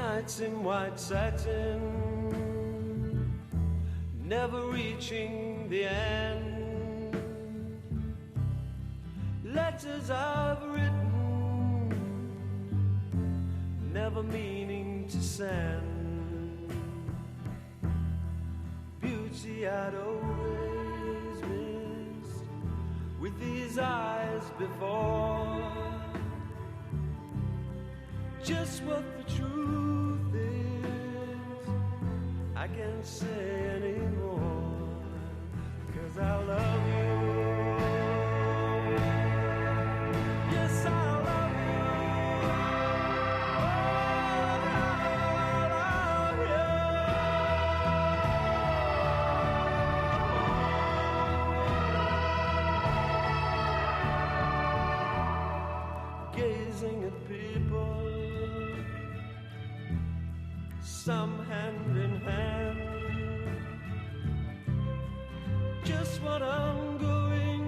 Nights in white satin, never reaching the end. Letters I've written, never meaning to send. Beauty I'd always missed with these eyes before. Just what the truth is, I can't say anymore, 'cause I love you. Yes, I love you. Oh, I love you. Gazing at people, some hand in hand, just what I'm going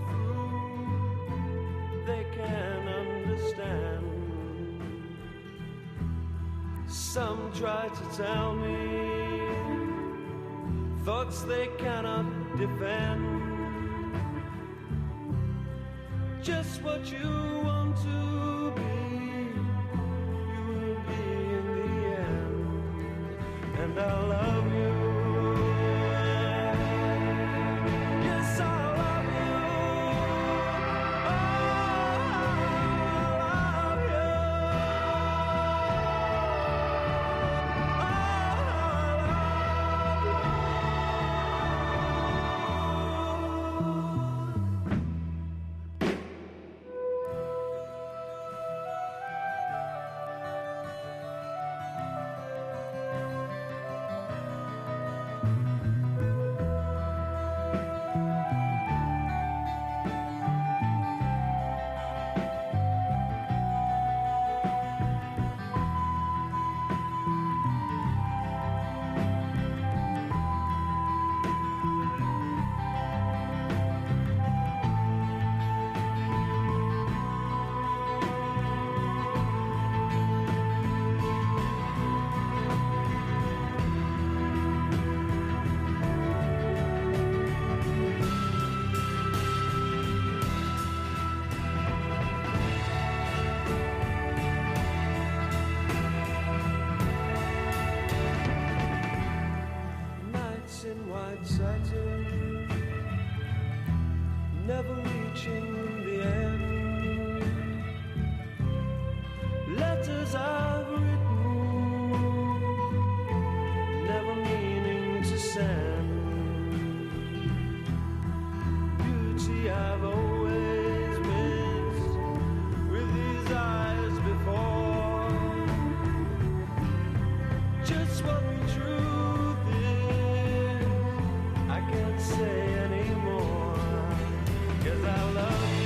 through, they can understand. Some try to tell me thoughts they cannot defend. Just what you want to be, you will be in the end. And I love you. Yes, I love you. Oh, I love you. Never reaching the end. Letters I've written, never meaning to send. Beauty I've always missed with these eyes before. Just what the truth is, I can't say anymore. 'Cause I love you.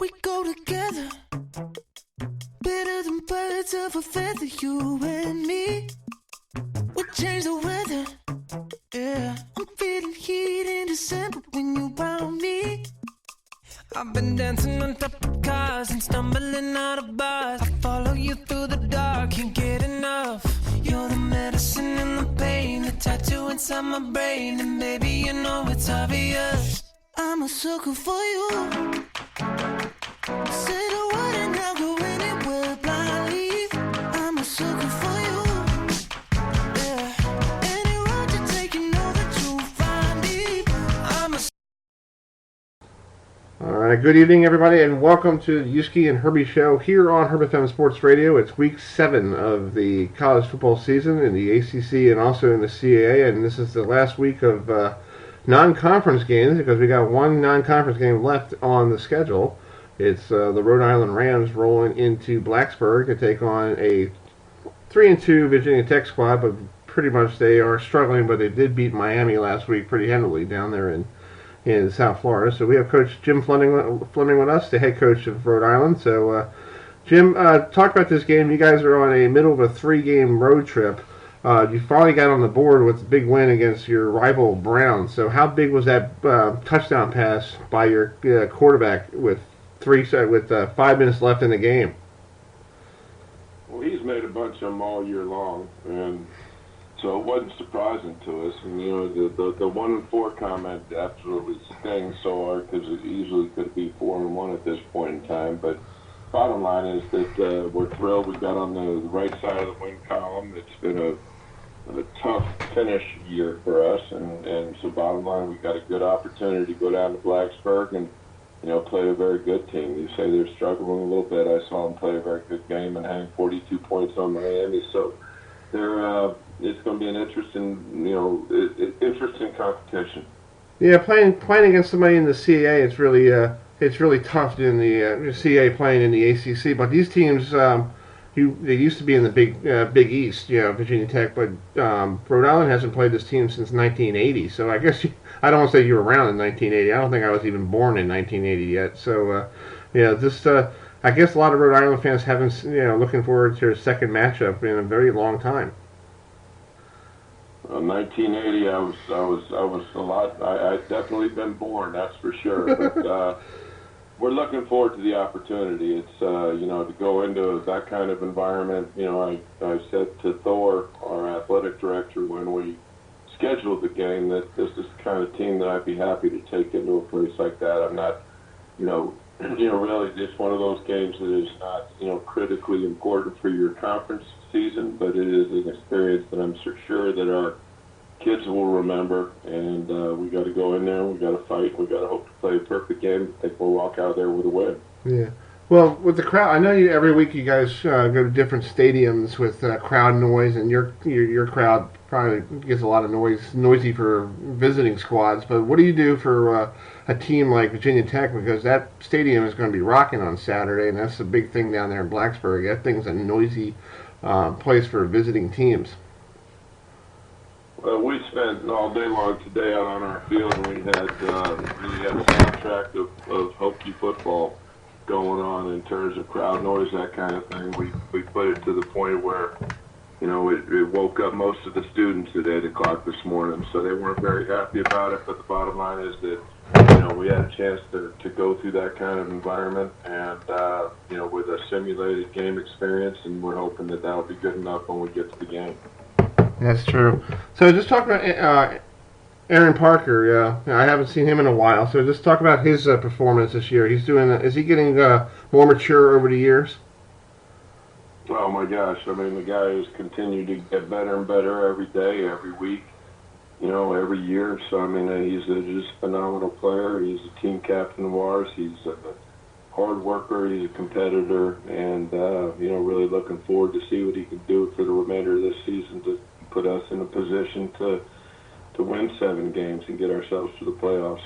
We go together, better than birds of a feather, you and me. We change the weather, yeah. I'm feeling heat in December when you found me. I've been dancing on top of cars and stumbling out of bars. I follow you through the dark, can't get enough. You're the medicine and the pain, the tattoo inside my brain. And baby, you know it's obvious, I'm a sucker for you. Say the word and I'll go anywhere blindly. I'm a sucker for you. Yeah. Any road you take, you know that you'll find me. I'm a. All right, good evening, everybody, and welcome to the Uski and Herbie show here on HerbFM Sports Radio. It's week 7 of the college football season in the ACC and also in the CAA, and this is the last week of non-conference games because we got one non-conference game left on the schedule. It's the Rhode Island Rams rolling into Blacksburg to take on a 3-2 Virginia Tech squad, but pretty much they are struggling, but they did beat Miami last week pretty handily down there in South Florida. So we have Coach Jim Fleming with us, the head coach of Rhode Island. So Jim, talk about this game. You guys are on a middle of a 3-game road trip. You finally got on the board with a big win against your rival Browns. So how big was that touchdown pass by your quarterback with 5 minutes left in the game? Well, he's made a bunch of them all year long, and so it wasn't surprising to us. And, you know, the 1-4 comment absolutely stings so hard because it easily could be 4-1 at this point in time. But bottom line is that we're thrilled we got on the right side of the win column. It's been a tough finish year for us, and so bottom line, we got a good opportunity to go down to Blacksburg and, you know, play a very good team. You say they're struggling a little bit. I saw them play a very good game and hang 42 points on Miami. So they're it's going to be an interesting, you know, interesting competition. Yeah, playing against somebody in the CAA, it's really tough in the CAA playing in the ACC. But these teams, they used to be in the Big East, you know, Virginia Tech, but Rhode Island hasn't played this team since 1980. So I guess I don't want to say you were around in 1980. I don't think I was even born in 1980 yet. So I guess a lot of Rhode Island fans haven't, you know, looking forward to their second matchup in a very long time. 1980, I was a lot. I'd definitely been born, that's for sure. But we're looking forward to the opportunity. It's you know, to go into that kind of environment. You know, I said to Thor, our athletic director, when we scheduled the game, that this is the kind of team that I'd be happy to take into a place like that. I'm not, you know, really just one of those games that is not, you know, critically important for your conference season, but it is an experience that I'm sure that our kids will remember, and we got to go in there, we got to fight, we got to hope to play a perfect game. I think we'll walk out there with a win. Yeah. Well, with the crowd, I know every week you guys go to different stadiums with crowd noise, and your crowd probably gets a lot of noisy for visiting squads. But what do you do for a team like Virginia Tech, because that stadium is going to be rocking on Saturday, and that's the big thing down there in Blacksburg. That thing's a noisy place for visiting teams. Well, we spent all day long today out on our field, and we really had a soundtrack of Hokie football going on in terms of crowd noise, that kind of thing. We put it to the point where, you know, it woke up most of the students at 8 o'clock this morning, so they weren't very happy about it. But the bottom line is that, you know, we had a chance to go through that kind of environment, and you know, with a simulated game experience, and we're hoping that that'll be good enough when we get to the game. That's true. So just talk about Aaron Parker. I haven't seen him in a while. So just talk about his performance this year. Is he getting more mature over the years? Oh my gosh! I mean, the guy has continued to get better and better every day, every week, you know, every year. So I mean, he's just a phenomenal player. He's a team captain of ours. He's a hard worker. He's a competitor, and you know, really looking forward to see what he can do for the remainder of this season to put us in a position to win 7 games and get ourselves to the playoffs.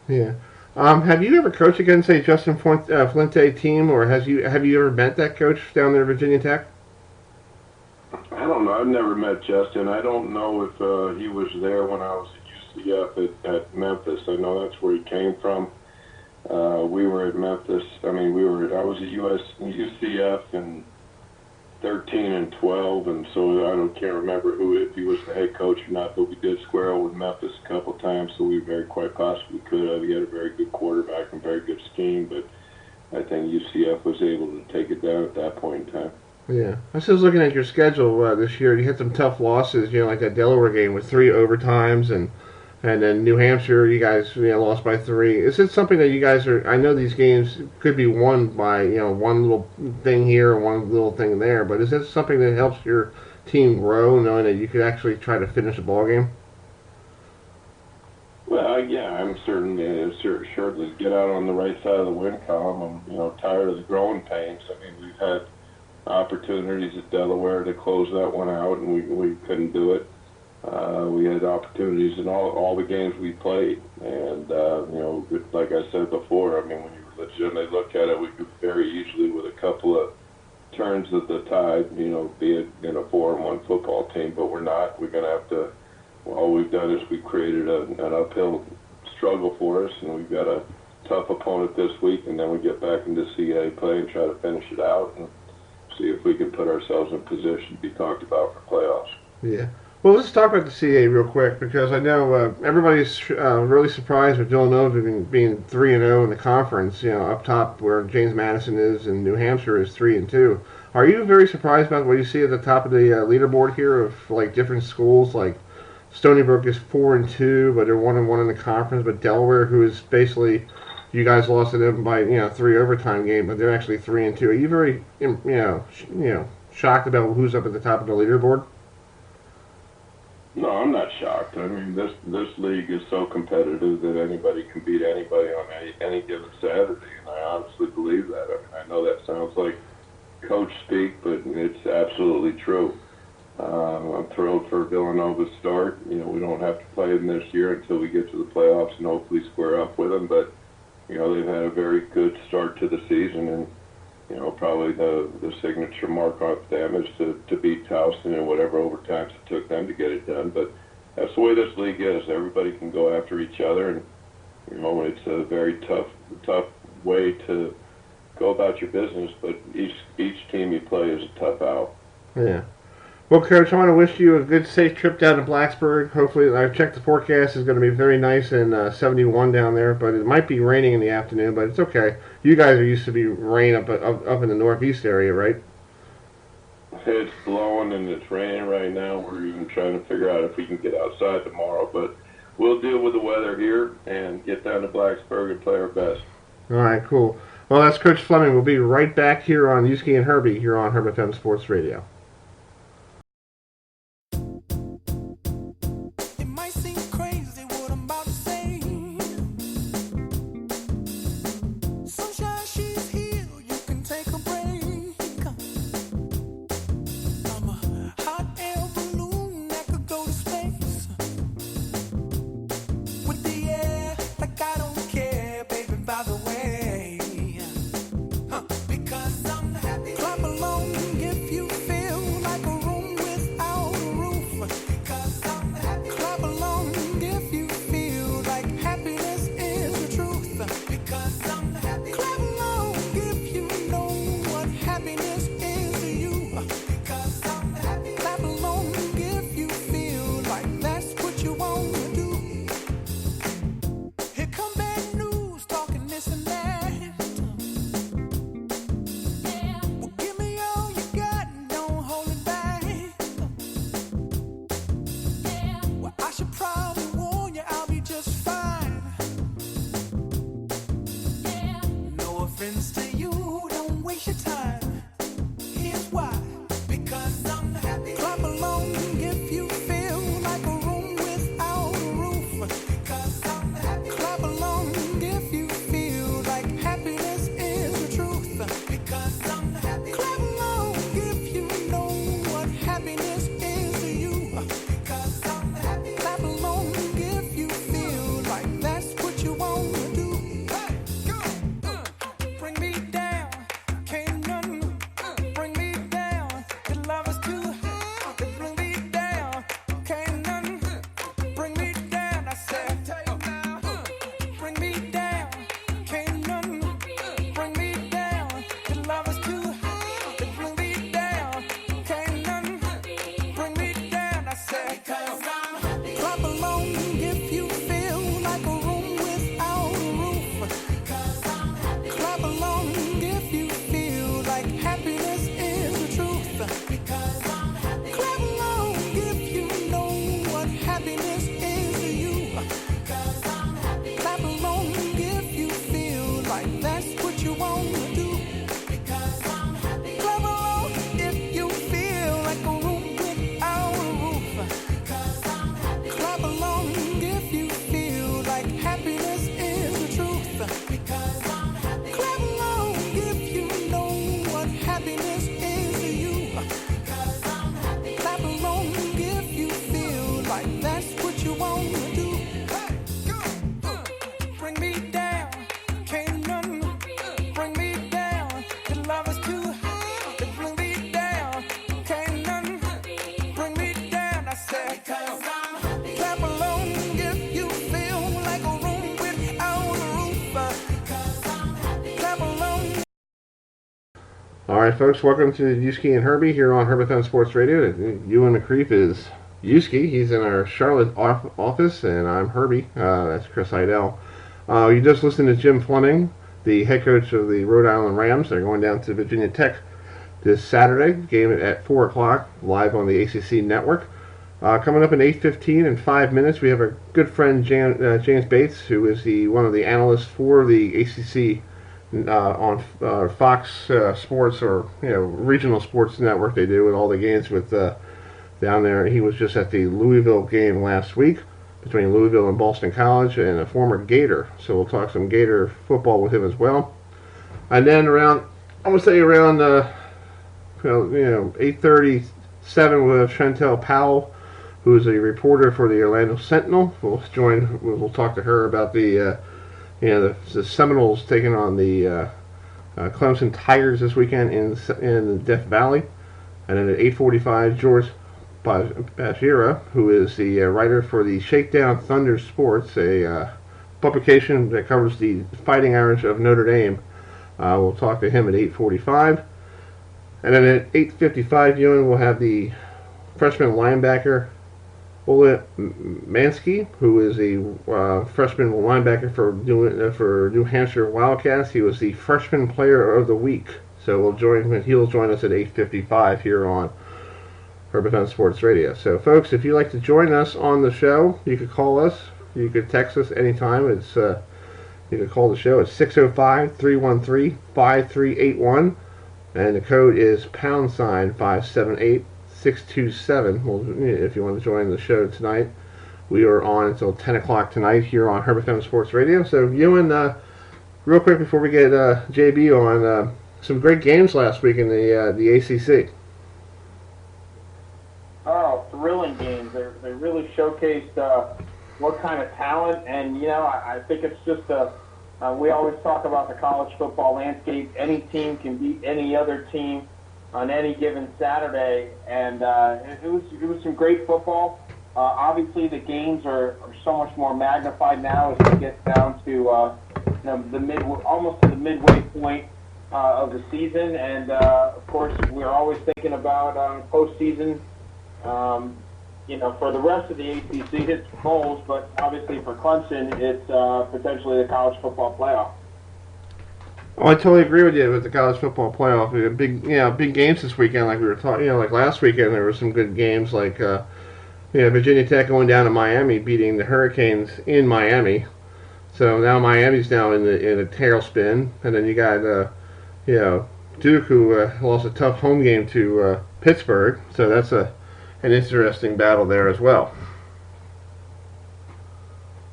Yeah. Have you ever coached against a Justin Fuente team, or have you ever met that coach down there at Virginia Tech? I don't know. I've never met Justin. I don't know if he was there when I was at UCF at Memphis. I know that's where he came from. We were at Memphis. I was at UCF in 13 and 12, and so can't remember if he was the head coach or not, but we did square with Memphis a couple times, so we very quite possibly could have. He had a very good quarterback and very good scheme, but I think UCF was able to take it down at that point in time. Yeah. I was just looking at your schedule this year. You had some tough losses, like that Delaware game with 3 overtimes, and then New Hampshire, you guys lost by 3. Is it something that you guys are? I know these games could be won by one little thing here or one little thing there, but is it something that helps your team grow, knowing that you could actually try to finish a ball game? Well, yeah, I'm certainly get out on the right side of the win column. I'm tired of the growing pains. We've had opportunities at Delaware to close that one out, and we couldn't do it. We had opportunities in all the games we played, and like I said before, when you legitimately look at it, we could very easily, with a couple of turns of the tide, be it in a 4-1 football team, but we're not. We're going to have to. Well, all we've done is we created an uphill struggle for us, and we've got a tough opponent this week, and then we get back into CA play and try to finish it out and see if we can put ourselves in position to be talked about for playoffs. Yeah. Well, let's talk about the CA real quick, because I know everybody's really surprised with Villanova being 3-0 in the conference. Up top where James Madison is and New Hampshire is 3-2. Are you very surprised about what you see at the top of the leaderboard here of different schools? Like Stony Brook is 4-2, but they're 1-1 in the conference. But Delaware, who is basically, you guys lost to them by 3 overtime game, but they're actually 3-2. Are you very shocked about who's up at the top of the leaderboard? No, I'm not shocked. This league is so competitive that anybody can beat anybody on any given Saturday, and I honestly believe that. I know that sounds like coach speak, but it's absolutely true. I'm thrilled for Villanova's start. We don't have to play them this year until we get to the playoffs and hopefully square up with them, but they've had a very good start to the season, and probably the signature mark on them is to beat Towson in whatever overtimes it took them to get it done. But that's the way this league is. Everybody can go after each other, and it's a very tough way to go about your business. But each team you play is a tough out. Yeah. Well, Coach, I want to wish you a good, safe trip down to Blacksburg. Hopefully, I checked the forecast. It's going to be very nice and 71 down there, but it might be raining in the afternoon, but it's okay. You guys are used to be rain up in the northeast area, right? It's blowing and it's raining right now. We're even trying to figure out if we can get outside tomorrow, but we'll deal with the weather here and get down to Blacksburg and play our best. All right, cool. Well, that's Coach Fleming. We'll be right back here on Uski and Herbie here on HerbFM Sports Radio. Clap along right, folks, welcome to Uski and Herbie here on HerbFM Sports Radio. Euan McCreath is Uski. He's in our Charlotte office, and I'm Herbie. That's Chris Heidel. You just listened to Jim Fleming, the head coach of the Rhode Island Rams. They're going down to Virginia Tech this Saturday, game at 4 o'clock, live on the ACC network. Coming up in 8:15 in 5 minutes, we have our good friend James Bates, who is one of the analysts for the ACC on Fox Sports, or regional sports network. They do with all the games with down there. He was just at the Louisville game last week between Louisville and Boston College, and a former Gator. So we'll talk some Gator football with him as well. And then around 8:37 with Chantel Powell, who is a reporter for the Orlando Sentinel. We'll talk to her about the Seminoles taking on the Clemson Tigers this weekend in the Death Valley. And then at 8:45, George Bashira, who is the writer for the Shakedown Thunder Sports, a publication that covers the Fighting Irish of Notre Dame. We'll talk to him at 8:45. And then at 8:55, Euan will have the freshman linebacker Ola Mansky, who is a freshman linebacker for New Hampshire Wildcats. He was the freshman player of the week. So he'll join us at 8:55 here on HerbFM Sports Radio. So, folks, if you'd like to join us on the show, you could call us. You could text us anytime. You can call the show at 605-313-5381, and the code is # 578-627. Well, if you want to join the show tonight, we are on until 10 o'clock tonight here on HerbFM Sports Radio. So, Euan, real quick before we get JB on, some great games last week in the ACC. Oh, thrilling games. They really showcased what kind of talent, and I think it's just we always talk about the college football landscape. Any team can beat any other team on any given Saturday, and it was some great football. Obviously, the games are so much more magnified now as it gets down to almost to the midway point of the season, and of course, we're always thinking about postseason. For the rest of the ACC, it's bowls, but obviously for Clemson, it's potentially the college football playoff. Oh, I totally agree with you with the college football playoff. We had big games this weekend, like we were talking. Like last weekend, there were some good games, like Virginia Tech going down to Miami, beating the Hurricanes in Miami. So now Miami's now in a tailspin, and then you got Duke, who lost a tough home game to Pittsburgh. So that's an interesting battle there as well.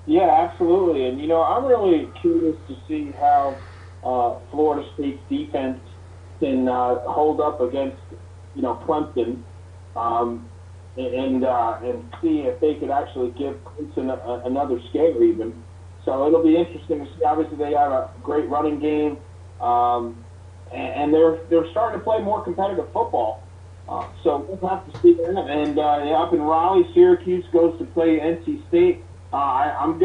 Yeah, absolutely. And, I'm really curious to see how Florida State's defense can hold up against, Clemson, and see if they could actually give Clemson another scare even. So it'll be interesting to see. Obviously, they have a great running game, and they're starting to play more competitive football. So we'll have to see that. And up in Raleigh, Syracuse goes to play NC State. I'm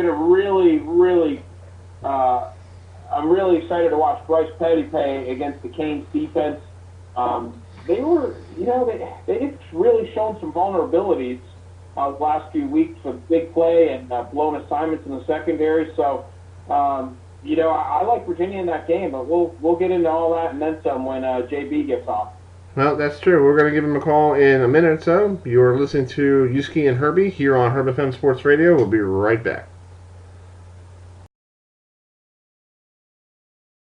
really excited to watch Bryce Petty play against the Canes defense. They've really shown some vulnerabilities the last few weeks with big play and blown assignments in the secondary. So, I like Virginia in that game, but we'll get into all that and then some when JB gets off. Well, that's true. We're going to give him a call in a minute or so. You're listening to Uski and Herbie here on HerbFM Sports Radio. We'll be right back.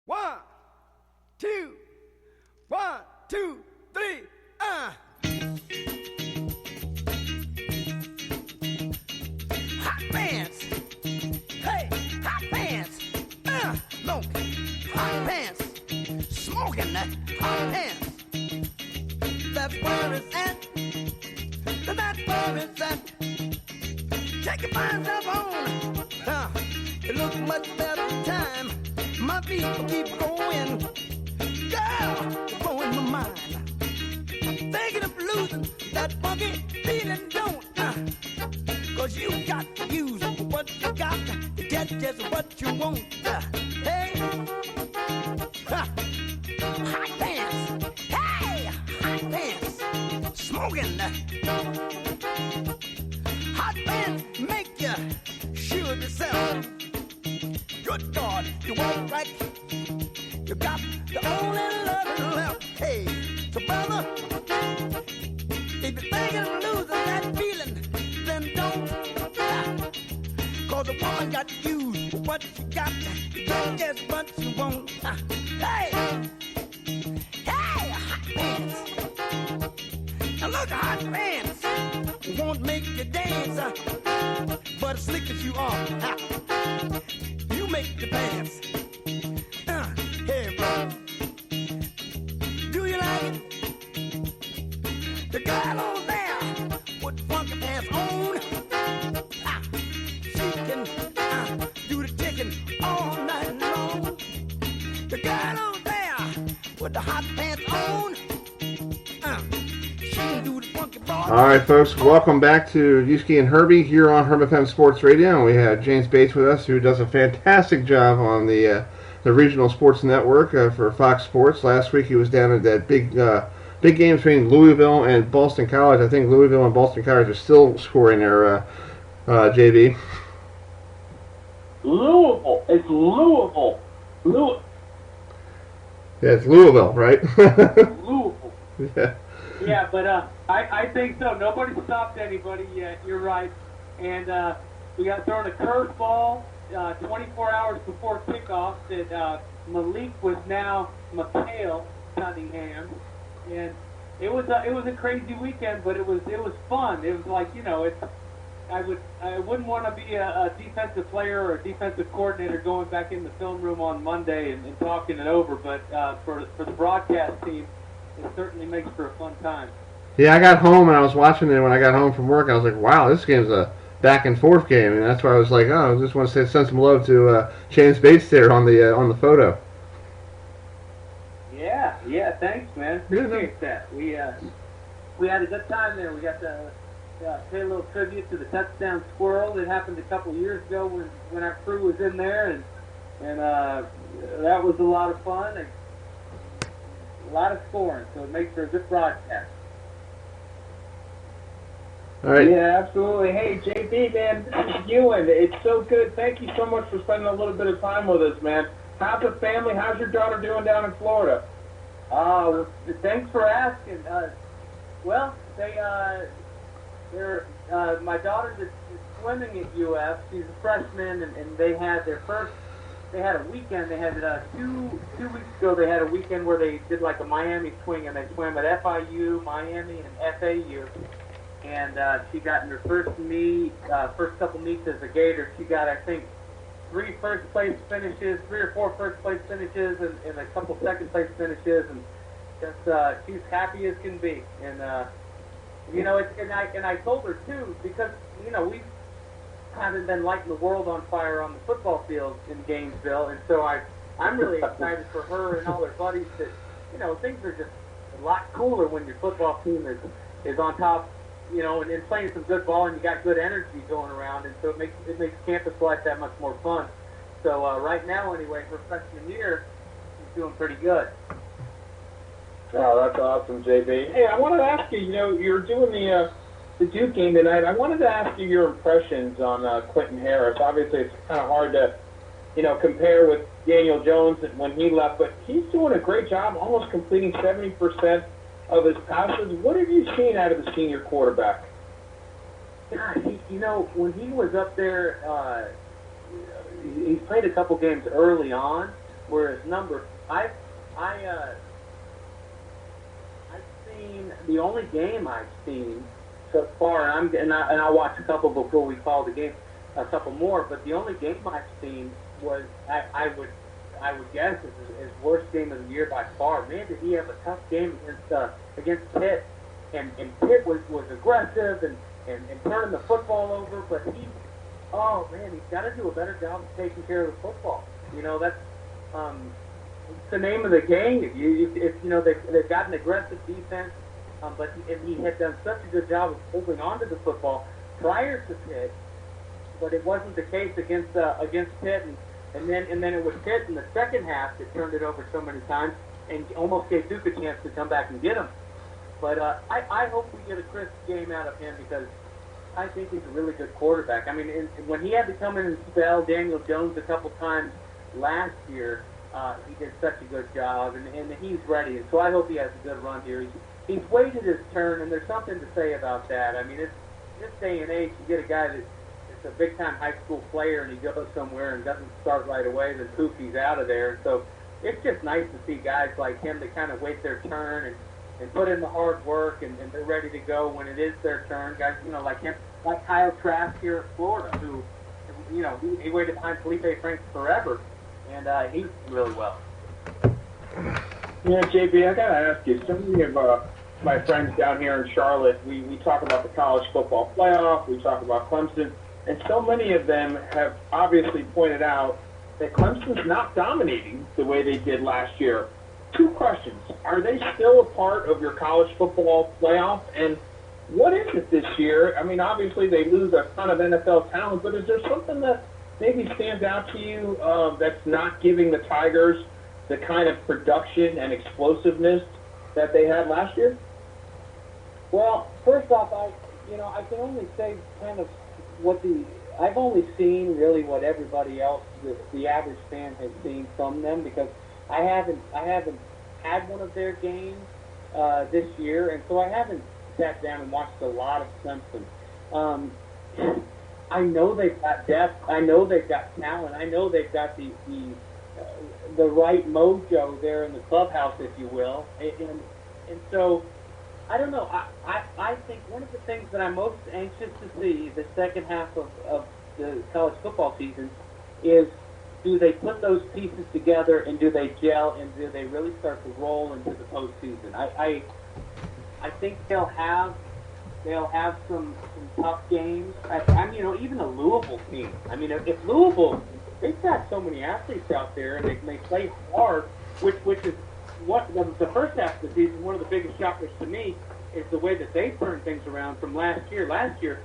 1, 2, 1, 2, 3, Hot pants. Hey, hot pants. Look, hot pants. Smoking that hot pants. That's where it's at. That's where it's at. Take your mind up on. It looks much better time. My feet will keep going. Girl, you're blowing my mind. Thinking of losing that funky feeling, don't. 'Cause you got to use what you got to get just what you want. Hey, hot pants. a woman got to use what she got to get just what she wants. Hey, hot pants. Now look, hot pants won't make you dance, but as slick as you are, you make the pants. Hey, bro, do you like it? The girl on there with funky pants on, she can do the ticking all night long. The girl on there with the hot pants on, she can do the funky ball. All right, folks, welcome back to Uski and Herbie here on HerbFM Sports Radio. And we have James Bates with us, who does a fantastic job on the regional sports network for Fox Sports. Last week he was down at that big game between Louisville and Boston College. I think Louisville and Boston College are still scoring their JV. Louisville. It's Louisville. Yeah, it's Louisville, right? Louisville. Yeah. Yeah, but I think so. Nobody stopped anybody yet. You're right. And we got thrown a curveball 24 hours before kickoff that Malik was now McHale Cunningham. And it was a crazy weekend, but it was fun. It was like, I wouldn't want to be a defensive player or a defensive coordinator going back in the film room on Monday and talking it over, but for the broadcast team, it certainly makes for a fun time. Yeah, I got home and I was watching it when I got home from work. I was like, wow, this game's a back and forth game, and that's why I was like, oh, I just want to send some love to James Bates there on the photo. Yeah, thanks, man. Appreciate that. We had a good time there. We got to pay a little tribute to the touchdown squirrel that happened a couple years ago when our crew was in there, and that was a lot of fun and a lot of scoring, so it makes for a good broadcast. All right. Yeah, absolutely. Hey, JB, man, this is Euan. It's so good. Thank you so much for spending a little bit of time with us, man. How's the family? How's your daughter doing down in Florida? Well, thanks for asking. Well, my daughter's is swimming at UF. She's a freshman, and they had they had a weekend. They had 2 weeks ago. They had a weekend where they did like a Miami swing, and they swam at FIU, Miami, and FAU. And she got in her first couple meets as a Gator. She got, I think, 3 first-place finishes, 3 or 4 first-place finishes, and a couple second-place finishes, and just she's happy as can be. And I told her too, because we haven't been lighting the world on fire on the football field in Gainesville, and so I'm really excited for her and all their buddies that things are just a lot cooler when your football team is on top. And playing some good ball, and you got good energy going around, and so it makes campus life that much more fun. So right now, anyway, for freshman year, he's doing pretty good. Oh, that's awesome, JB. Hey, I wanted to ask you, you're doing the Duke game tonight. I wanted to ask you your impressions on Quentin Harris. Obviously, it's kind of hard to, compare with Daniel Jones when he left, but he's doing a great job, almost completing 70% of his passes. What have you seen out of the senior quarterback? God, when he was up there, he's played a couple games early on, where his number, I've seen the only game I've seen so far, and I watched a couple before we called the game, a couple more, but the only game I've seen was I would guess his worst game of the year by far. Man, did he have a tough game against Pitt, and Pitt was aggressive and turning the football over, but he's got to do a better job of taking care of the football. That's it's the name of the game. They've got an aggressive defense, but he had done such a good job of holding on to the football prior to Pitt, but it wasn't the case against Pitt, and then it was Pitt in the second half that turned it over so many times and almost gave Duke a chance to come back and get him. But I hope we get a crisp game out of him, because I think he's a really good quarterback. I mean, when he had to come in and spell Daniel Jones a couple times last year, he did such a good job, and he's ready. And so I hope he has a good run here. He's waited his turn, and there's something to say about that. I mean, it's this day and age, you get a guy that's a big-time high school player and he goes somewhere and doesn't start right away, then poof, he's out of there. So it's just nice to see guys like him that kind of wait their turn and put in the hard work and they're ready to go when it is their turn. Guys, like him, like Kyle Trask here at Florida, who, he waited behind Felipe Franks forever, and he's really well. Yeah, JB, I got to ask you, so many of my friends down here in Charlotte, we talk about the college football playoff, we talk about Clemson, and so many of them have obviously pointed out that Clemson's not dominating the way they did last year. Two questions. Are they still a part of your college football playoff? And what is it this year? I mean, obviously they lose a ton of NFL talent, but is there something that maybe stands out to you that's not giving the Tigers the kind of production and explosiveness that they had last year? Well, first off, I can only say kind of I've only seen really what everybody else, the average fan, has seen from them, because I haven't had one of their games this year, and so I haven't sat down and watched a lot of Clemson. I know they've got depth. I know they've got talent. I know they've got the right mojo there in the clubhouse, if you will, and so I don't know. I think one of the things that I'm most anxious to see the second half of the college football season is, do they put those pieces together and do they gel and do they really start to roll into the postseason? I think they'll have some tough games. Even a Louisville team. I mean, if Louisville, they've got so many athletes out there and they play hard, which is what the first half of the season. One of the biggest shockers to me is the way that they turned things around from last year. Last year,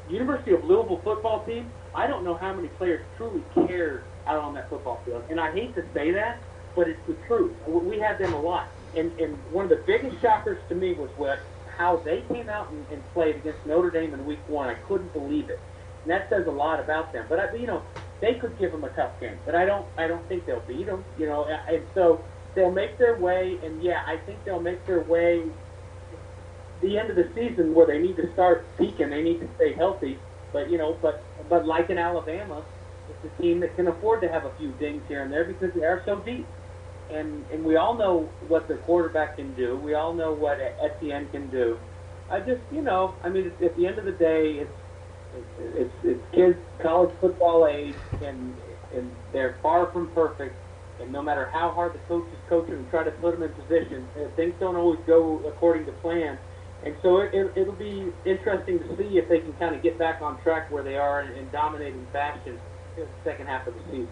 University of Louisville football team, I don't know how many players truly cared out on that football field. And I hate to say that, but it's the truth. We had them a lot. And one of the biggest shockers to me was how they came out and played against Notre Dame in week 1. I couldn't believe it. And that says a lot about them. But, they could give them a tough game. But I don't think they'll beat them, And so they'll make their way. And, yeah, I think they'll make their way the end of the season where they need to start peaking. They need to stay healthy. But, but like in Alabama, it's a team that can afford to have a few dings here and there because they are so deep. And we all know what the quarterback can do. We all know what Etienne can do. At the end of the day, it's kids college football age, and they're far from perfect. And no matter how hard the coaches coach them and try to put them in position, things don't always go according to plan. And so it'll be interesting to see if they can kind of get back on track where they are in dominating fashion in the second half of the season.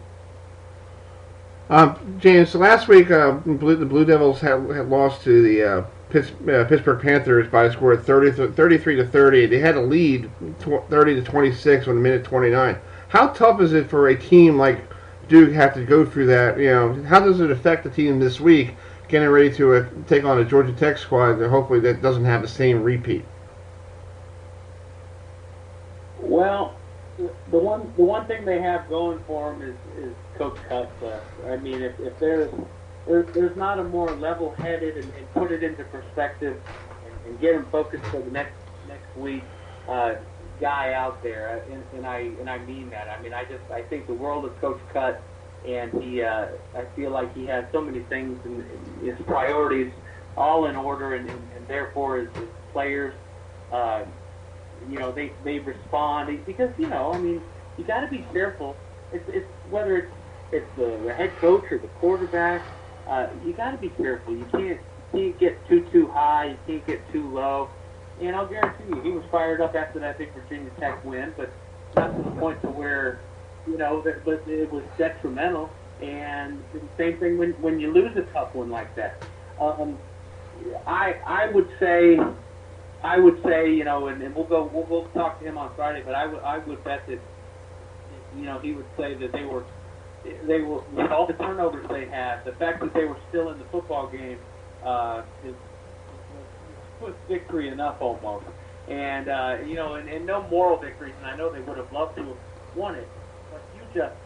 James, last week the Blue Devils had lost to the Pittsburgh Panthers by a score of 33-30. They had a lead 30-26 on minute 29. How tough is it for a team like Duke have to go through that? How does it affect the team this week getting ready to take on a Georgia Tech squad that hopefully that doesn't have the same repeat? Well, the one thing they have going for them is Coach Cutcliffe. I mean, if there's not a more level-headed and put it into perspective and get him focused for the next week guy out there, and I mean that. I mean, I think the world of Coach Cut, and I feel like he has so many things and his priorities all in order, and therefore his players. They respond because you got to be careful. It's whether it's the head coach or the quarterback. You got to be careful. You can't get too high. You can't get too low. And I'll guarantee you, he was fired up after that big Virginia Tech win, but not to the point to where but it was detrimental. And the same thing when you lose a tough one like that. I would say, and we'll talk to him on Friday, but I would bet that, he would say that they were with all the turnovers they had, the fact that they were still in the football game was victory enough almost. And and no moral victories, and I know they would have loved to have won it, but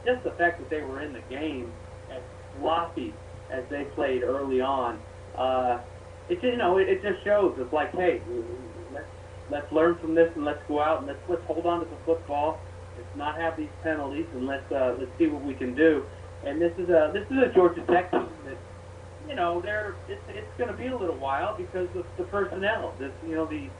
just the fact that they were in the game as sloppy as they played early on. It just shows. It's like, hey, let's learn from this and let's go out and let's hold on to the football Let's not have these penalties, and let's see what we can do. And this is a Georgia Tech team that, you know, it's going to be a little while because of the personnel. This, you know, the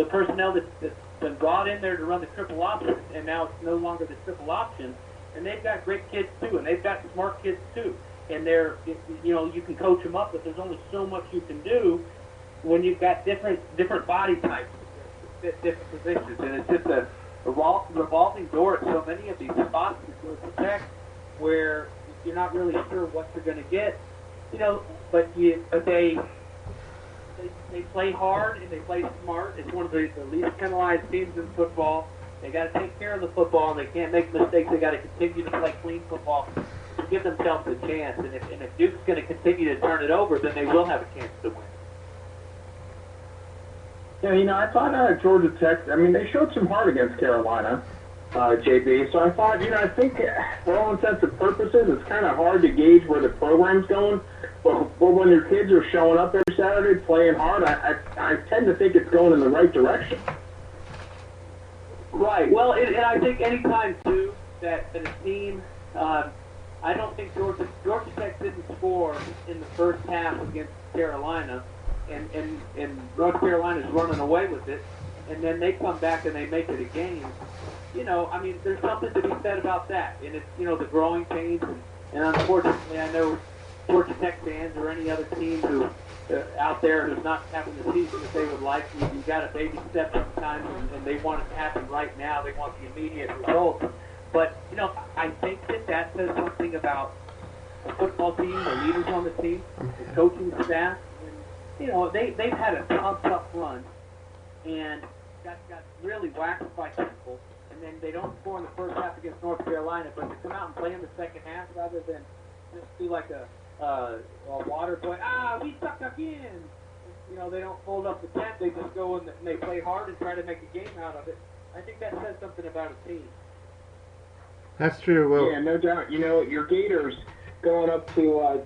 personnel that's been brought in there to run the triple option, and now it's no longer the triple option. And they've got great kids too, and they've got smart kids too. And they're, you know, you can coach them up, but there's only so much you can do when you've got different body types to fit different positions. And it's just a revolving door at so many of these spots in Georgia Tech, where you're not really sure what you're going to get, you know. But they play hard and they play smart. It's one of the least penalized teams in football. They got to take care of the football, and they can't make mistakes. They got to continue to play clean football to give themselves a chance. And if Duke's going to continue to turn it over, then they will have a chance to win. Yeah, you know, I thought Georgia Tech, I mean, they showed some heart against Carolina, JB. So I thought, you know, I think for all intents and purposes, it's kind of hard to gauge where the program's going. But when your kids are showing up every Saturday playing hard, I tend to think it's going in the right direction. Right. Well, and I think anytime, too, that a team, I don't think Georgia Tech didn't score in the first half against Carolina, and North Carolina's running away with it, and then they come back and they make it a game. You know, I mean, there's something to be said about that. And it's, you know, the growing pains, and unfortunately, I know Georgia Tech fans or any other team who out there who's not having the season that they would like, you got to baby step sometimes, and they want it to happen right now. They want the immediate results. But, you know, I think that says something about the football team, the leaders on the team, the coaching staff. And, you know, they've had a tough run and got really waxed by people. And then they don't score in the first half against North Carolina, but to come out and play in the second half rather than just be like a water boy, we suck again. You know, they don't fold up the tent. They just go and they play hard and try to make a game out of it. I think that says something about a team. That's true. Well, yeah, no doubt. You know, your Gators going up to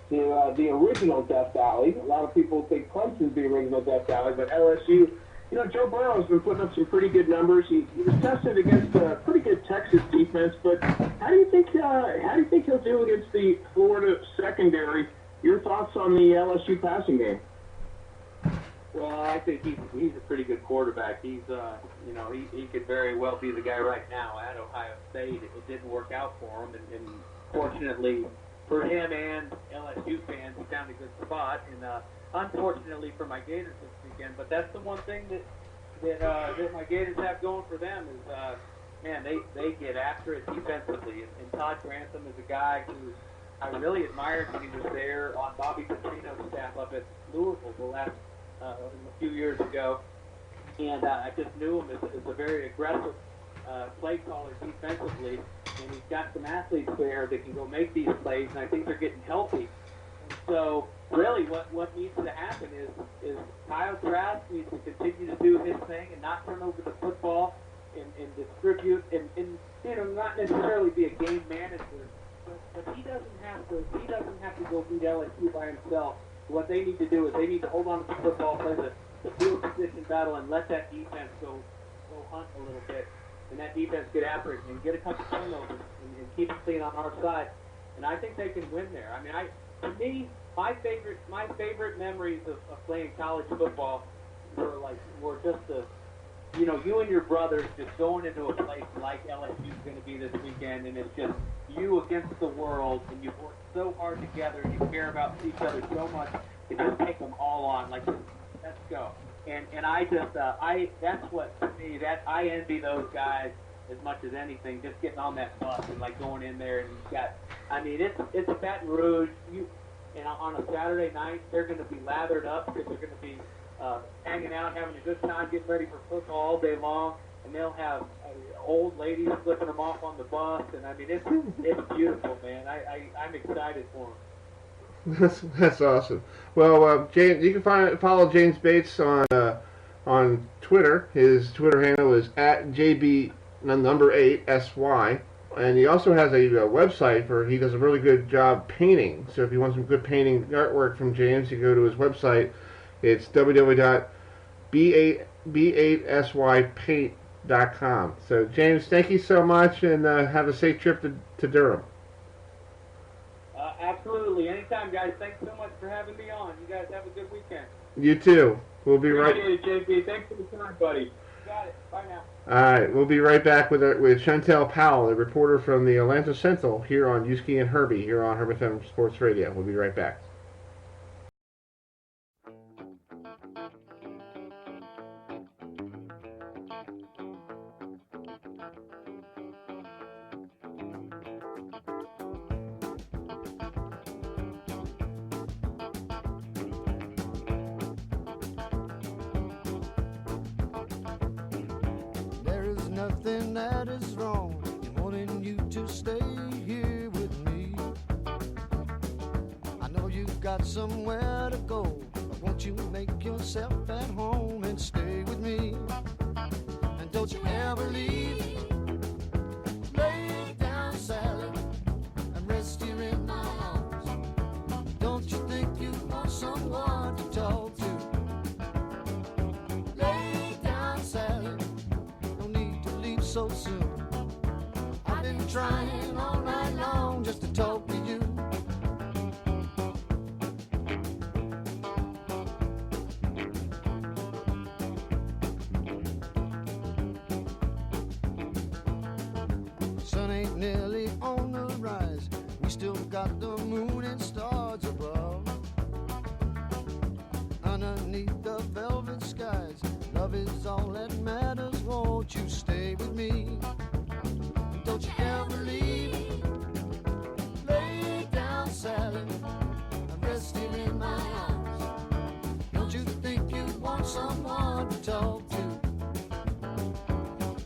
the original Death Valley. A lot of people think Clemson's the original Death Valley, but LSU. You know, Joe Burrow's been putting up some pretty good numbers. He was tested against a pretty good Texas defense, but how do you think he'll do against the Florida secondary? Your thoughts on the LSU passing game? Well, I think he's a pretty good quarterback. He's you know, he could very well be the guy right now at Ohio State. It didn't work out for him, and fortunately for him and LSU fans, he found a good spot. And unfortunately for my Gators this weekend, but that's the one thing that my Gators have going for them is, man, they get after it defensively. And Todd Grantham is a guy who I really admired when he was there on Bobby Petrino's staff up at Louisville the last a few years ago, and I just knew him as a very aggressive play caller defensively, and he's got some athletes there that can go make these plays, and I think they're getting healthy. And so really what needs to happen is Kyle Trask needs to continue to do his thing and not turn over the football and distribute and you know, not necessarily be a game manager, but he doesn't have to go beat LSU by himself. What they need to do is they need to hold on to the football, play the field position battle, and let that defense go hunt a little bit, and that defense get after it and get a couple turnovers and keep it clean on our side. And I think they can win there. I mean, to me, my favorite memories of playing college football were just the, you know, you and your brothers just going into a place like LSU is going to be this weekend, and it's just you against the world, and you've worked so hard together, and you care about each other so much, to just take them all on, like, let's go. And I just, that's what, to me, that I envy those guys as much as anything, just getting on that bus and, like, going in there, and you've got, I mean, it's Baton Rouge, and on a Saturday night, they're going to be lathered up, because they're going to be hanging out, having a good time, getting ready for football all day long, and they'll have old ladies flipping them off on the bus, and I mean, it's beautiful, man. I'm excited for them. That's awesome. Well, James, you can follow James Bates on Twitter. His Twitter handle is @JB8SY, and he also has a website he does a really good job painting. So if you want some good painting artwork from James, you go to his website. It's www.b8sypaint.com. HerbFM.com. So, James, thank you so much, and have a safe trip to Durham. Absolutely. Anytime, guys. Thanks so much for having me on. You guys have a good weekend. You too. We'll be Appreciate it, JP. Thanks for the time, buddy. Got it. Bye now. All right, we'll be right back with Chantel Powell, a reporter from the Atlanta Sentinel, here on Uski and Herbie, here on HerbFM Sports Radio. We'll be right back. Nothing that is wrong in wanting you to stay here with me. I know you've got somewhere to go, but won't you make yourself at home and stay with me? And don't you ever leave. Lay down, Sally, and rest here in my arms. Don't you think you want someone to talk to? Lay down, Sally, so soon. I've been trying all night long just to talk to you. Sun ain't nearly on the rise. We still got the moon and stars above. Underneath the velvet skies, love is all that matters. Won't you stay with me? Don't you ever leave. Lay down, Sally, and rest here in my arms. Don't you think you want someone to talk to?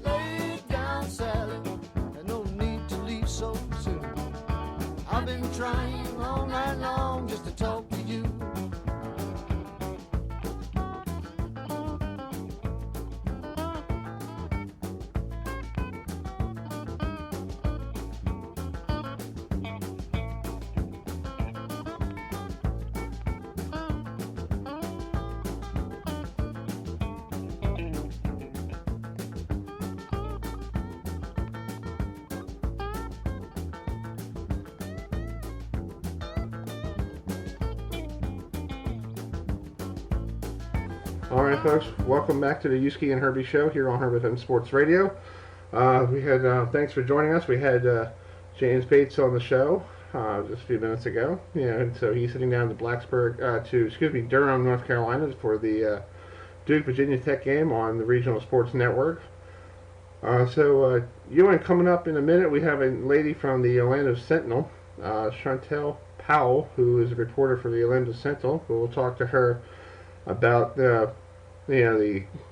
Lay down, Sally, there's no need to leave so soon. I've been trying all night long just to talk to you. All right, folks, welcome back to the Uski and Herbie show here on HerbFM Sports Radio. We had thanks for joining us. We had James Bates on the show just a few minutes ago. Yeah, and so he's sitting down to Durham, North Carolina for the Duke Virginia Tech game on the Regional Sports Network. Euan, coming up in a minute, we have a lady from the Atlanta Sentinel, Chantel Powell, who is a reporter for the Atlanta Sentinel. We'll talk to her about the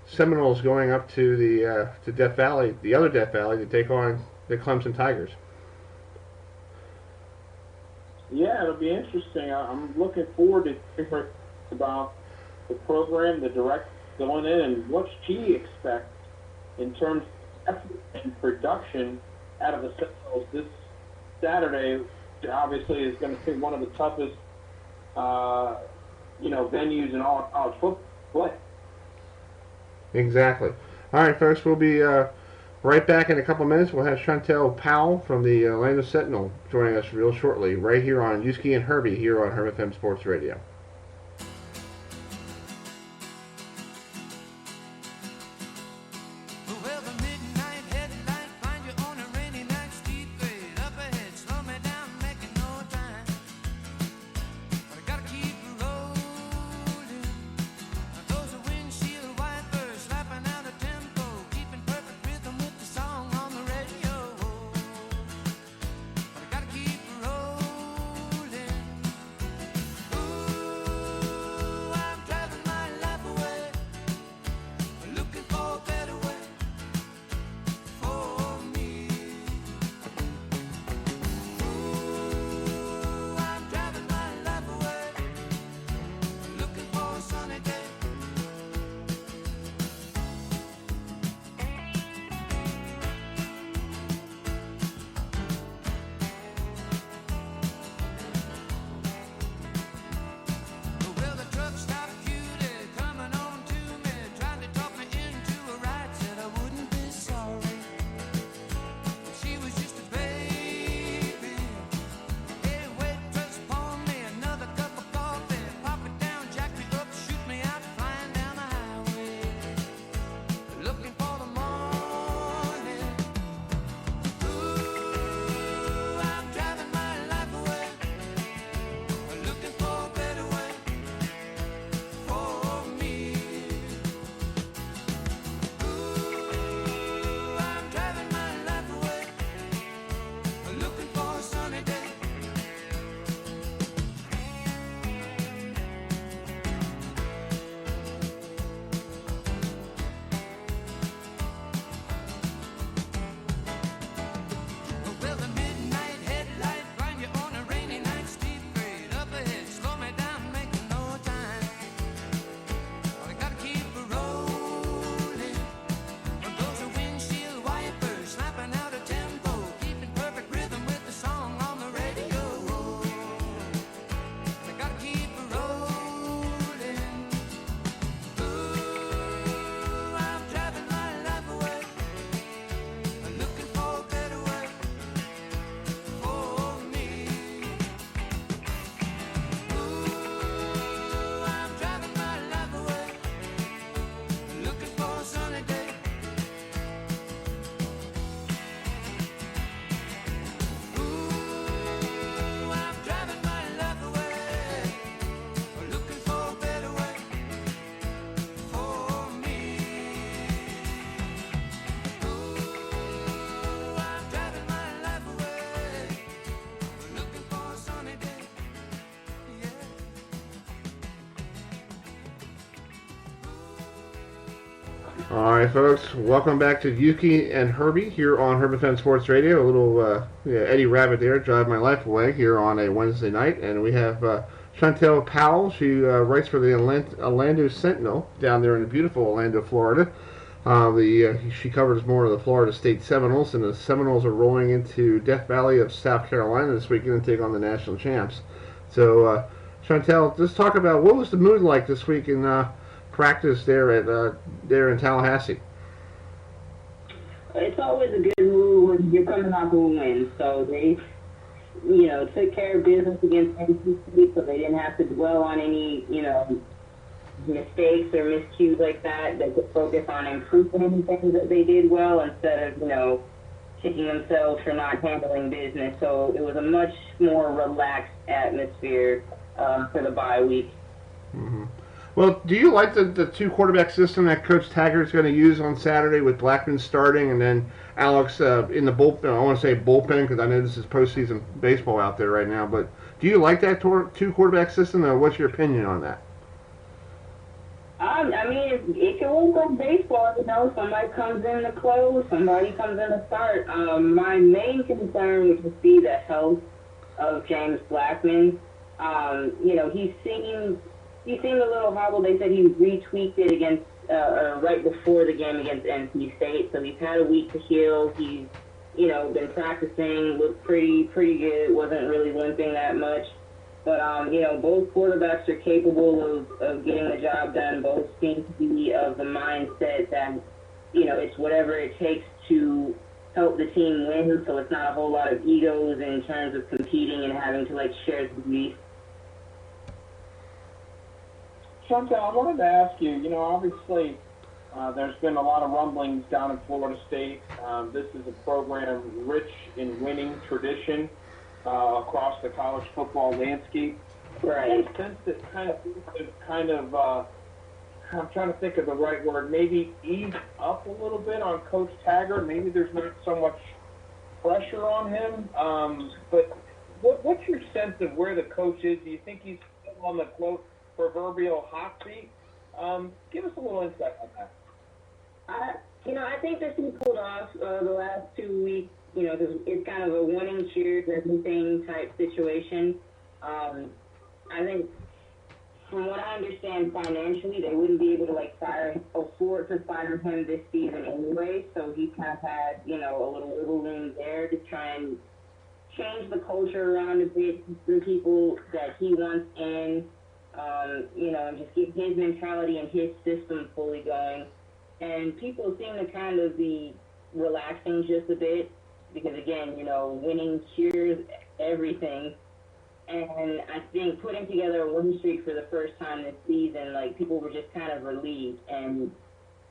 Seminoles going up to the Death Valley, the other Death Valley, to take on the Clemson Tigers. Yeah, it'll be interesting. I'm looking forward to hearing about the program, the direction going in, and what she expects in terms of effort and production out of the Seminoles this Saturday. Obviously, is going to be one of the toughest venues in all college football play. Exactly. All right, folks, we'll be right back in a couple minutes. We'll have Chantel Powell from the Atlanta Sentinel joining us real shortly, right here on Uski and Herbie here on HerbFM Sports Radio. Ooh, All right, folks. Welcome back to Uski and Herbie here on HerbFM Sports Radio. A little Eddie Rabbit there, Drive My Life Away here on a Wednesday night. And we have Chantel Powell. She writes for the Orlando Sentinel down there in the beautiful Orlando, Florida. She covers more of the Florida State Seminoles, and the Seminoles are rolling into Death Valley of South Carolina this weekend and take on the national champs. So, Chantel, let's talk about what was the mood like this week in practice there in Tallahassee. It's always a good mood when you're coming off a win. So they, took care of business against NC State, so they didn't have to dwell on any, mistakes or miscues like that. They could focus on improving things that they did well instead of, kicking themselves for not handling business. So it was a much more relaxed atmosphere for the bye week. Mm-hmm. Well, do you like the two quarterback system that Coach Taggart's going to use on Saturday with Blackman starting and then Alex in the bullpen? I want to say bullpen because I know this is postseason baseball out there right now. But do you like that two quarterback system, or what's your opinion on that? It can work on baseball. Somebody comes in to close, somebody comes in to start. My main concern would just be the health of James Blackman. He seemed a little hobbled. They said he retweaked it against right before the game against NC State. So he's had a week to heal. He's, been practicing, looked pretty good. Wasn't really limping that much. But, both quarterbacks are capable of getting the job done. Both seem to be of the mindset that, it's whatever it takes to help the team win. So it's not a whole lot of egos in terms of competing and having to, share the duties. Chantal, I wanted to ask you, obviously there's been a lot of rumblings down in Florida State. This is a program rich in winning tradition across the college football landscape. Right. I sense that kind of I'm trying to think of the right word, maybe ease up a little bit on Coach Taggart. Maybe there's not so much pressure on him. But what's your sense of where the coach is? Do you think he's still on the proverbial hot seat? Give us a little insight on that. I think that he pulled off the last 2 weeks, because it's kind of a winning cheers everything type situation. I think, from what I understand financially, they wouldn't be able to afford to fire him this season anyway. So he's kind of had, a little wiggle room there to try and change the culture around a bit for people that he wants in. And just get his mentality and his system fully going. And people seem to kind of be relaxing just a bit because, again, winning cures everything. And I think putting together a win streak for the first time this season, people were just kind of relieved. And,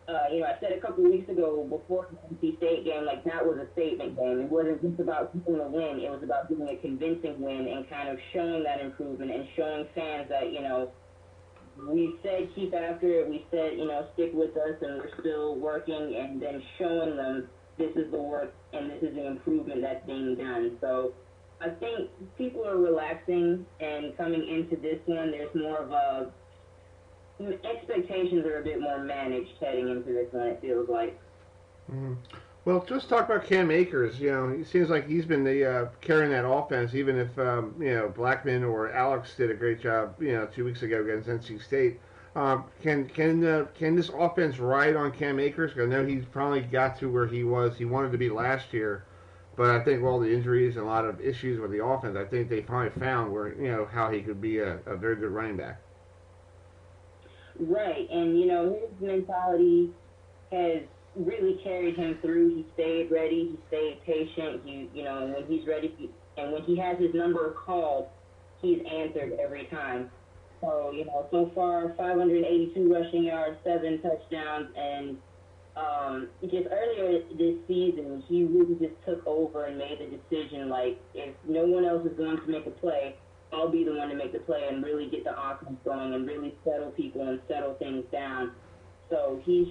I said a couple of weeks ago before the NC State game, that was a statement game. It wasn't just about getting a win. It was about getting a convincing win and kind of showing that improvement and showing fans that, we said keep after it. We said, stick with us, and we're still working, and then showing them this is the work and this is the improvement that's being done. So I think people are relaxing, and coming into this one, there's more of expectations are a bit more managed heading into this one, it feels like. Mm-hmm. Well, just talk about Cam Akers. He seems like he's been carrying that offense, even if Blackman or Alex did a great job 2 weeks ago against NC State. Can this offense ride on Cam Akers? I know he's probably got to where he wanted to be last year, but I think with all the injuries and a lot of issues with the offense, I think they finally found where how he could be a very good running back. Right, and his mentality has really carried him through. He stayed ready, he stayed patient. And when he's ready, and when he has his number called, he's answered every time. So so far 582 rushing yards, 7 touchdowns, and just earlier this season, he really just took over and made the decision. If no one else is going to make a play, I'll be the one to make the play and really get the offense going and really settle people and settle things down. So he's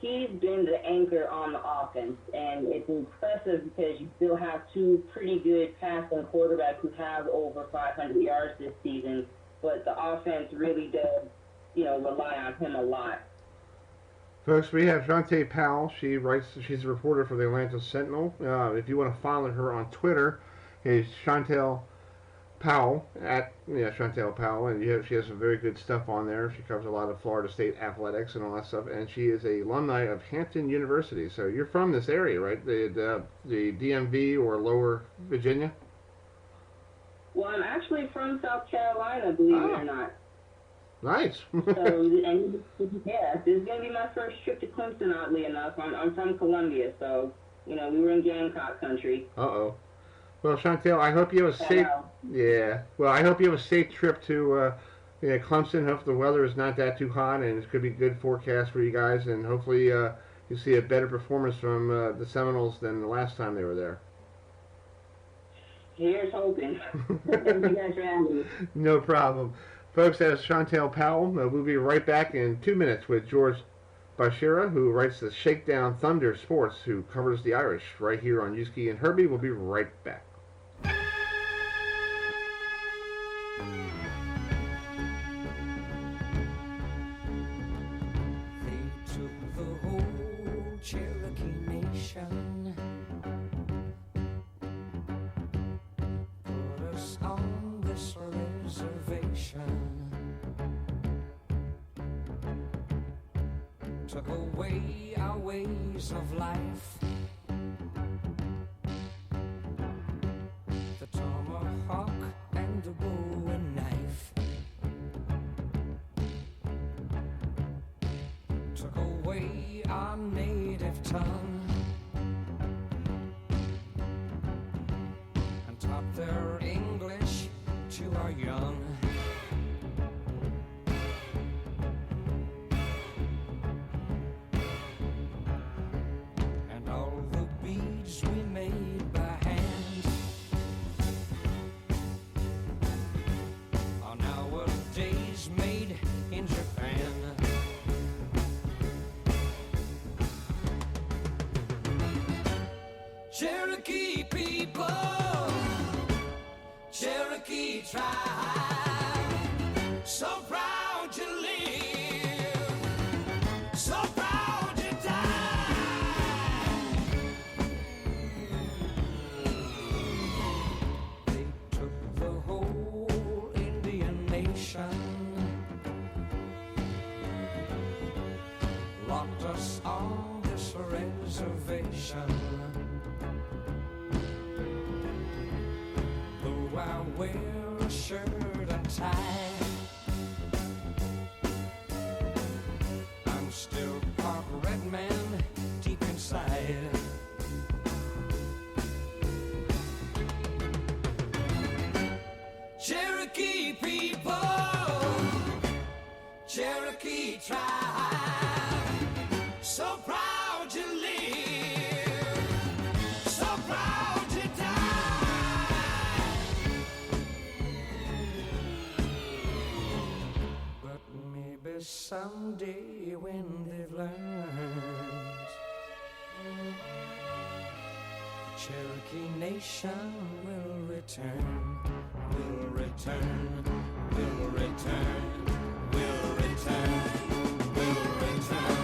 been the anchor on the offense, and it's impressive because you still have two pretty good passing quarterbacks who have over 500 yards this season, but the offense really does, rely on him a lot. Folks, we have Chanté Powell. She's a reporter for the Atlanta Sentinel. If you want to follow her on Twitter, it's Chantel Powell at Chantel Powell, and she has some very good stuff on there. She covers a lot of Florida State athletics and all that stuff, and she is a alumni of Hampton University. So you're from this area, right? The DMV or Lower Virginia? Well, I'm actually from South Carolina, believe it or not. Nice. And yeah, this is going to be my first trip to Clemson, oddly enough. I'm from Columbia, so, we were in Gamecock country. Uh-oh. Well, Chantel, I hope you have a safe... Yeah. Well, I hope you have a safe trip to Clemson. Hope the weather is not that too hot, and it could be good forecast for you guys, and hopefully you see a better performance from the Seminoles than the last time they were there. Here's hoping. You guys are having me. No problem. Folks, that's Chantel Powell. We'll be right back in 2 minutes with George Bashira, who writes the Shakedown Thunder Sports, who covers the Irish right here on Uski and Herbie. We'll be right back. They took the whole Cherokee Nation, put us on this reservation, took away our ways of life, the tomahawk and the bow and knife, took away our native tongue, and taught their English to our young. And all the beads we made by hand are nowadays made in Japan. Cherokee people, Cherokee tribe, so proud to live, so proud to die. They took the whole Indian nation, locked us on this reservation. Though I wear a shirt and tie, I'm still part red man deep inside. Cherokee people, Cherokee tribe, so proud to live, so proud to die. But maybe someday when they've learned, the Cherokee nation will return, will return, will return, will return, will return.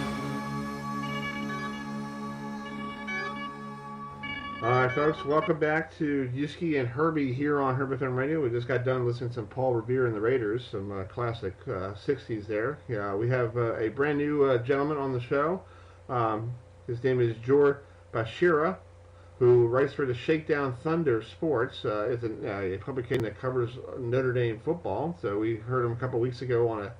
All right, folks, welcome back to Uski and Herbie here on HerbFM Radio. We just got done listening to some Paul Revere and the Raiders, some classic 60s there. Yeah, we have a brand new gentleman on the show. His name is George Bashira, who writes for the Shakedown Thunder Sports. It's a publication that covers Notre Dame football. So we heard him a couple weeks ago on a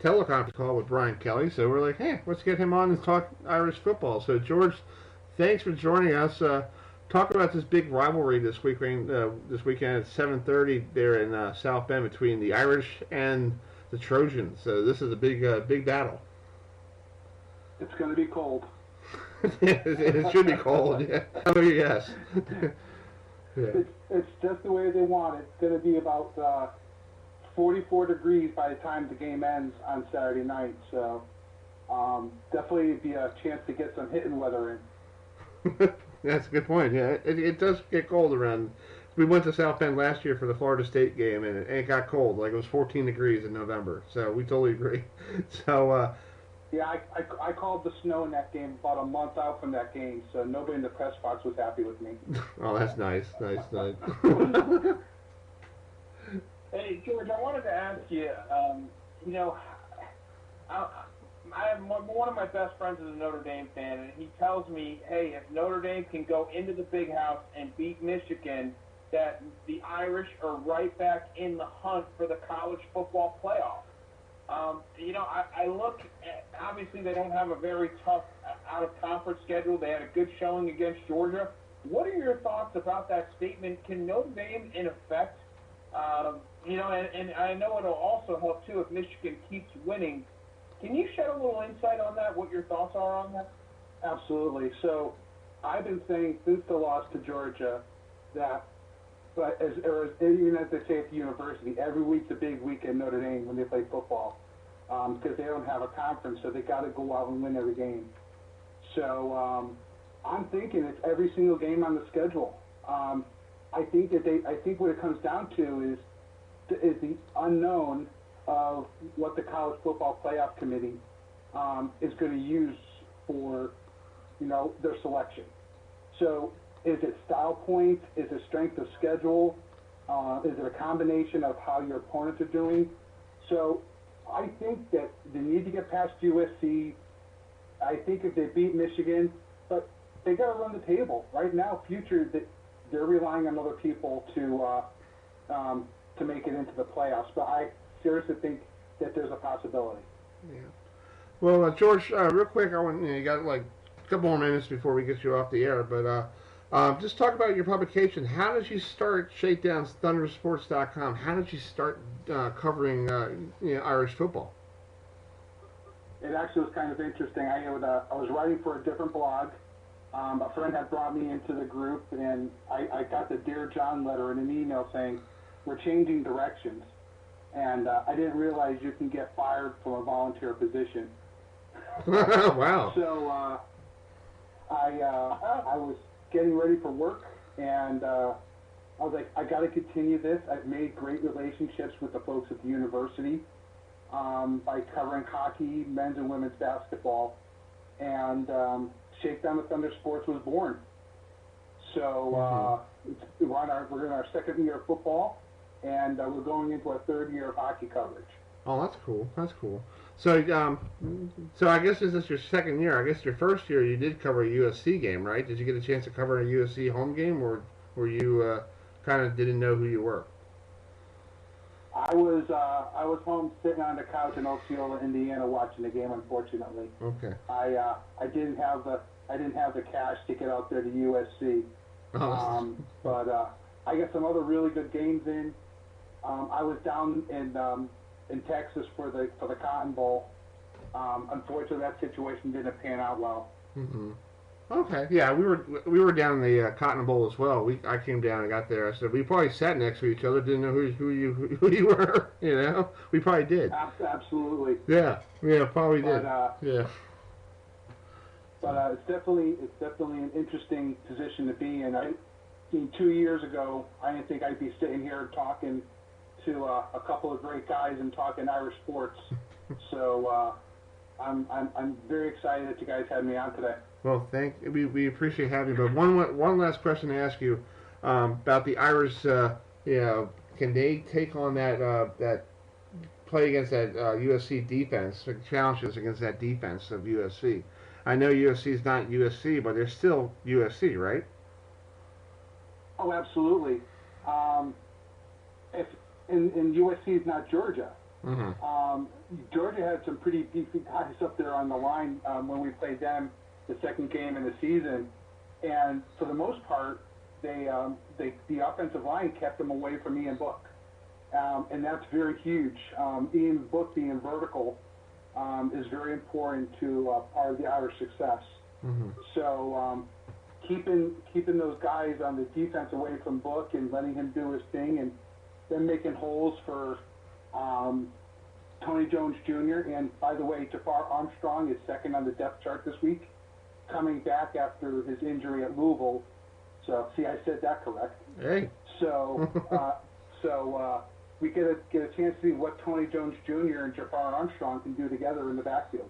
teleconference call with Brian Kelly. So we're like, hey, let's get him on and talk Irish football. So George, thanks for joining us. Talk about this big rivalry this weekend at 7:30 there in South Bend between the Irish and the Trojans. So this is a big battle. It's going to be cold. It should be cold. Yeah. Oh yes. Yeah. It's just the way they want it. It's going to be about 44 degrees by the time the game ends on Saturday night. So definitely be a chance to get some hitting weather in. That's a good point. Yeah, it does get cold around. We went to South Bend last year for the Florida State game, and it got cold. Like it was 14 degrees in November. So we totally agree. So Yeah, I called the snow in that game about a month out from that game, so nobody in the press box was happy with me. Oh, that's nice. Hey, George, I wanted to ask you, you know, I have one of my best friends is a Notre Dame fan, and he tells me, hey, if Notre Dame can go into the Big House and beat Michigan, that the Irish are right back in the hunt for the college football playoff. You know, I look at, obviously they don't have a very tough out-of-conference schedule. They had a good showing against Georgia. What are your thoughts about that statement? Can Notre Dame, in effect, you know, and I know it'll also help, too, if Michigan keeps winning. Can you shed a little insight on that, what your thoughts are on that? Absolutely. So I've been saying since the loss to Georgia that, but even as they say at the university, every week's a big week at Notre Dame when they play football because they don't have a conference, so they got to go out and win every game. So I'm thinking it's every single game on the schedule. I think what it comes down to is the unknown of what the College Football Playoff Committee is going to use for, you know, their selection. So is it style points? Is it strength of schedule? Is it a combination of how your opponents are doing? So I think that they need to get past USC. I think if they beat Michigan, but they got to run the table. Right now, future, they're relying on other people to make it into the playoffs. But I seriously think that there's a possibility. Yeah. Well, George, real quick, you got like a couple more minutes before we get you off the air, but just talk about your publication. How did you start Shakedowns Thundersports.com? How did you start covering Irish football? It actually was kind of interesting. I was writing for a different blog. A friend had brought me into the group, and I got the Dear John letter in an email saying, we're changing directions. And I didn't realize you can get fired from a volunteer position. Wow. So I was getting ready for work, and I was like, I got to continue this. I've made great relationships with the folks at the university by covering hockey, men's and women's basketball, and Shakedown with Thunder Sports was born. So we're in our second year of football, and we're going into our third year of hockey coverage. Oh, that's cool. That's cool. So, so I guess this is your second year. I guess your first year you did cover a USC game, right? Did you get a chance to cover a USC home game, or were you kind of didn't know who you were? I was home sitting on the couch in Osceola, Indiana, watching the game. Unfortunately, okay. I didn't have the cash to get out there to USC, but I got some other really good games in. I was down in Texas for the Cotton Bowl. Unfortunately, that situation didn't pan out well. Mm-hmm. Okay, yeah, we were down in the Cotton Bowl as well. I came down and got there. I said we probably sat next to each other, didn't know who you were. You know, we probably did. Absolutely. Yeah, probably did. Yeah. But it's definitely an interesting position to be in. 2 years ago, I didn't think I'd be sitting here talking to a couple of great guys and talking Irish sports. So I'm very excited that you guys had me on today. Well, we appreciate having you. But one last question to ask you about the Irish. Can they take on that play against that USC defense, challenges against that defense of USC? I know USC is not USC, but they're still USC, right? Oh, absolutely. If USC is not Georgia. Mm-hmm. Georgia had some pretty beefy guys up there on the line when we played them the second game in the season, and for the most part, the offensive line kept them away from Ian Book, and that's very huge. Ian Book being vertical is very important to part of the Irish success. Mm-hmm. So keeping those guys on the defense away from Book and letting him do his thing, and then making holes for Tony Jones Jr. And by the way, Jafar Armstrong is second on the depth chart this week, coming back after his injury at Louisville. So, see, I said that correct. Hey. So we get a chance to see what Tony Jones Jr. and Jafar Armstrong can do together in the backfield.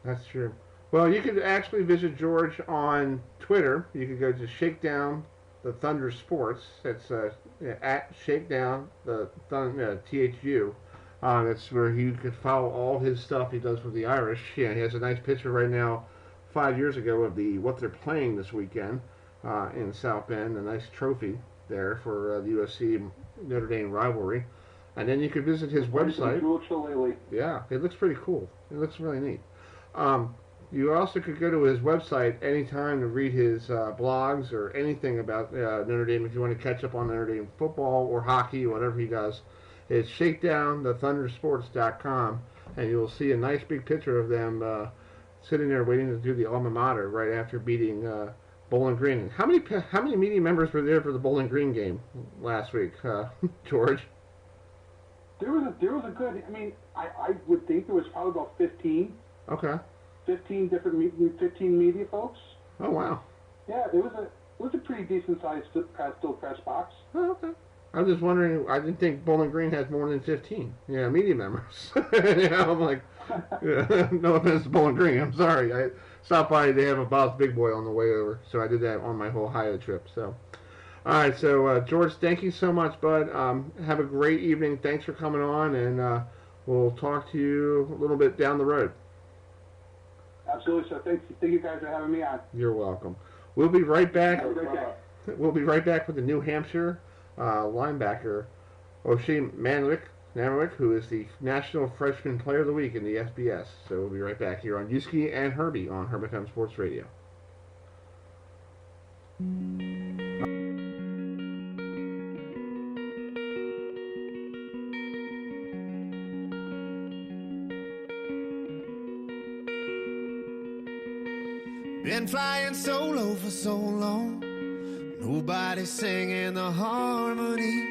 That's true. Well, you could actually visit George on Twitter. You could go to Shakedown the Thunder Sports. That's at Shakedown the THU. That's where you could follow all his stuff he does with the Irish. Yeah, he has a nice picture right now, 5 years ago, of what they're playing this weekend in South Bend. A nice trophy there for the USC Notre Dame rivalry. And then you could visit his website. Yeah, it looks pretty cool. It looks really neat. You also could go to his website anytime to read his blogs or anything about Notre Dame if you want to catch up on Notre Dame football or hockey, whatever he does. It's shakedownthethundersports.com, and you'll see a nice big picture of them sitting there waiting to do the alma mater right after beating Bowling Green. How many media members were there for the Bowling Green game last week, George? There was a good. I mean, I would think there was probably about 15. Okay. 15 different 15 media folks. Oh wow. Yeah, it was a pretty decent sized still press box. Oh, okay. I was just wondering. I didn't think Bowling Green has more than 15. Yeah, media members. I'm like, no offense to Bowling Green. I'm sorry. I stopped by. They have a Bob's Big Boy on the way over, so I did that on my Ohio trip. So, all right. So George, thank you so much, bud. Have a great evening. Thanks for coming on, and we'll talk to you a little bit down the road. Absolutely. So thank you guys for having me on. You're welcome. We'll be right back. We'll be right back with the New Hampshire linebacker Oshie Manwick, who is the National Freshman Player of the Week in the FBS. So we'll be right back here on Uski and Herbie on HerbFM Sports Radio. Been flying solo for so long, nobody singing the harmony.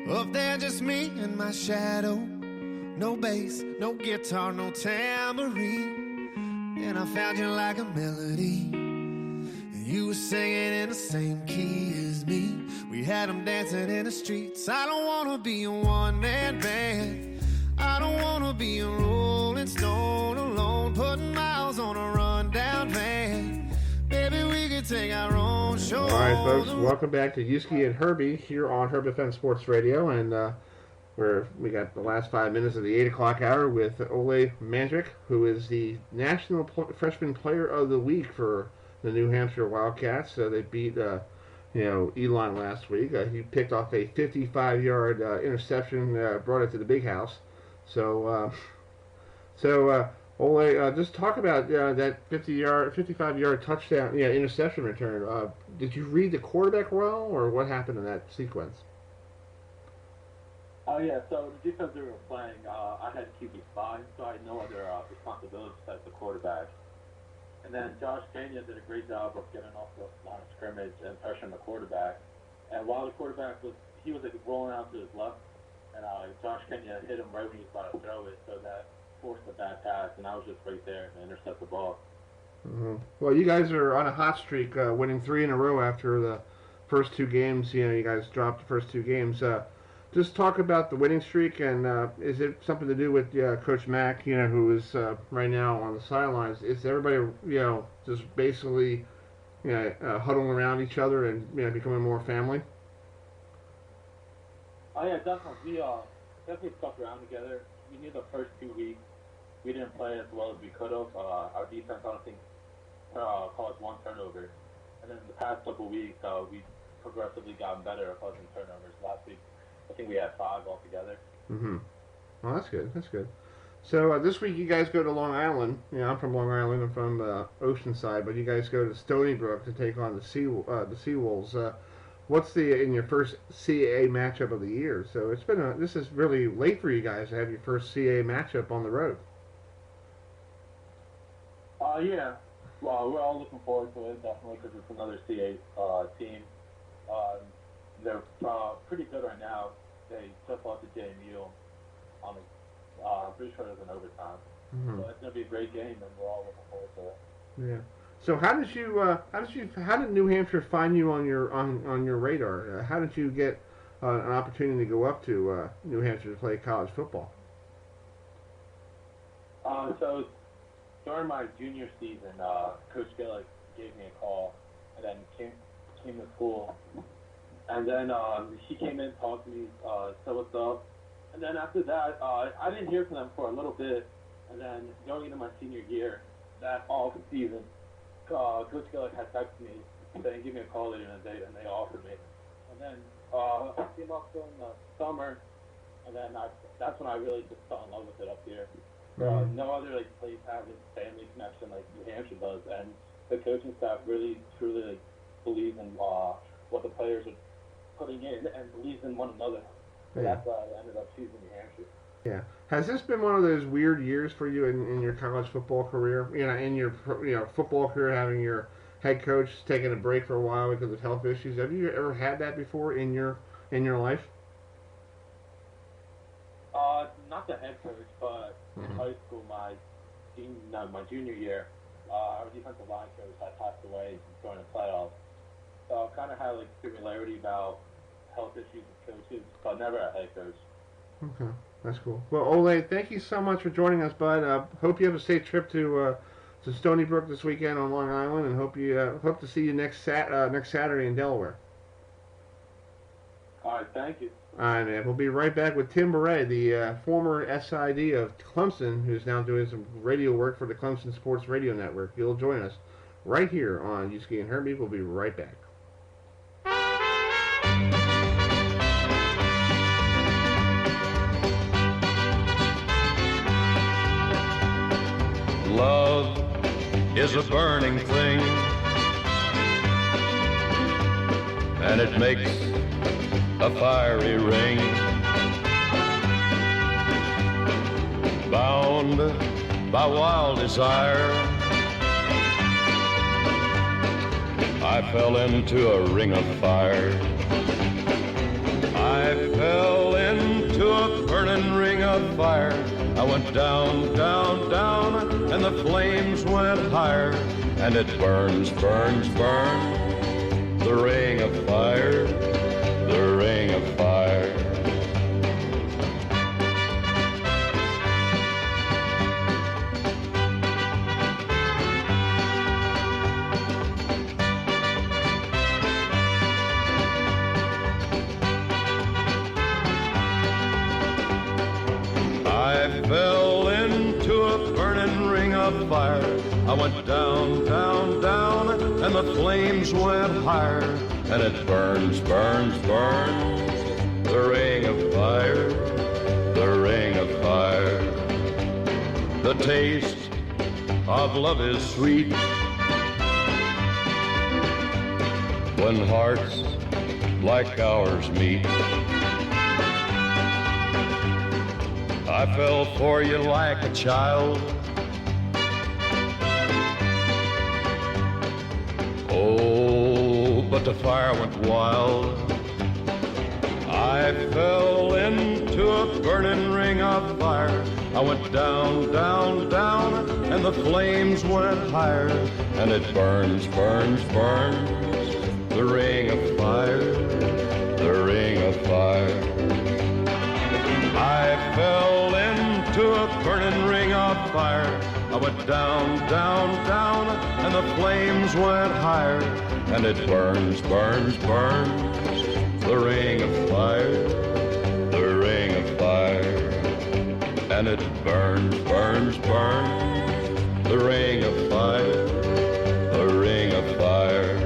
Up there just me and my shadow, no bass, no guitar, no tambourine. And I found you like a melody, and you were singing in the same key as me. We had them dancing in the streets. I don't wanna be a one-man band, I don't wanna be a rolling stone alone, putting miles on a rundown van. Maybe we could take our own show. All right, folks, welcome back to Uski and Herbie here on HerbFM Sports Radio, and we got the last 5 minutes of the 8 o'clock hour with Ole Mandrick, who is the National Freshman Player of the Week for the New Hampshire Wildcats. So they beat Elon last week. He picked off a 55-yard interception, brought it to the big house. So Ole, just talk about that 55-yard touchdown, interception return. Did you read the quarterback well, or what happened in that sequence? Oh yeah, so the defense we were playing, I had QB spy, so I had no other responsibilities as the quarterback. And then Josh Kenya did a great job of getting off the line of scrimmage and pressuring the quarterback. And while the quarterback was rolling out to his left, and Josh Kenya hit him right when he was about to throw it, so that forced a bad pass, and I was just right there to intercept the ball. Mm-hmm. Well, you guys are on a hot streak, winning 3 in a row after the first 2 games. You guys dropped the first 2 games. Just talk about the winning streak, and is it something to do with Coach Mack, who is right now on the sidelines? Is everybody, just basically, huddling around each other and becoming more family? Oh yeah, definitely. We definitely stuck around together. We knew the first 2 weeks we didn't play as well as we could have. Our defense, I don't think, caused 1 turnover. And then in the past couple of weeks, we progressively gotten better at causing turnovers. Last week, I think we had 5 altogether. Mm-hmm. Well, that's good. That's good. So this week you guys go to Long Island. I'm from Long Island. I'm from Oceanside, but you guys go to Stony Brook to take on the Seawolves. What's in your first CAA matchup of the year? So this is really late for you guys to have your first CAA matchup on the road. Yeah. Well, we're all looking forward to it, definitely, because it's another CAA team. They're pretty good right now. They just lost to JMU on I'm pretty sure it was an overtime. Mm-hmm. So it's going to be a great game, and we're all looking forward to it. Yeah. So how did New Hampshire find you on your radar? How did you get an opportunity to go up to New Hampshire to play college football? So during my junior season, Coach Gillick gave me a call, and then came to school. And then he came in, talked to me, said what's up. And then after that, I didn't hear from them for a little bit. And then going into my senior year, that off season, Coach Gillick had texted me saying, give me a call later in the day, and they offered me. And then I came up during the summer, and then that's when I really just fell in love with it up here. No other place has this family connection like New Hampshire does, and the coaching staff really truly believes in what the players are putting in and believes in one another. So that's why I ended up choosing New Hampshire. Yeah. Has this been one of those weird years for you in your college football career? In your football career, having your head coach taking a break for a while because of health issues. Have you ever had that before in your life? Not the head coach, but in high school, my junior year, our defensive line coach had passed away during the playoffs. So I kind of had similarity about health issues with coaches, but never a head coach. Okay, that's cool. Well, Ole, thank you so much for joining us, bud. Hope you have a safe trip to Stony Brook this weekend on Long Island, and hope to see you next Saturday in Delaware. All right, thank you. All right, man. We'll be right back with Tim Beret, the former SID of Clemson, who's now doing some radio work for the Clemson Sports Radio Network. You'll join us right here on Uski and Herbie. We'll be right back. Love is a burning thing, and it makes a fiery ring. Bound by wild desire, I fell into a ring of fire. I fell into a burning ring of fire. I went down, down, down, and the flames went higher. And it burns, burns, burns, the ring of fire, the ring of fire. I fell into a burning ring of fire. I went down, down, down, and the flames went higher. And it burns, burns, burns, the ring of fire, the ring of fire. The taste of love is sweet when hearts like ours meet. I fell for you like a child. Oh, but the fire went wild. I fell into a burning ring of fire. I went down, down, down, and the flames went higher. And it burns, burns, burns, the ring of fire, the ring of fire. I fell into a burning ring of fire. I went down, down, down, and the flames went higher. And it burns, burns, burns, the ring of fire, the ring of fire. And it burns, burns, burns, the ring of fire, the ring of fire,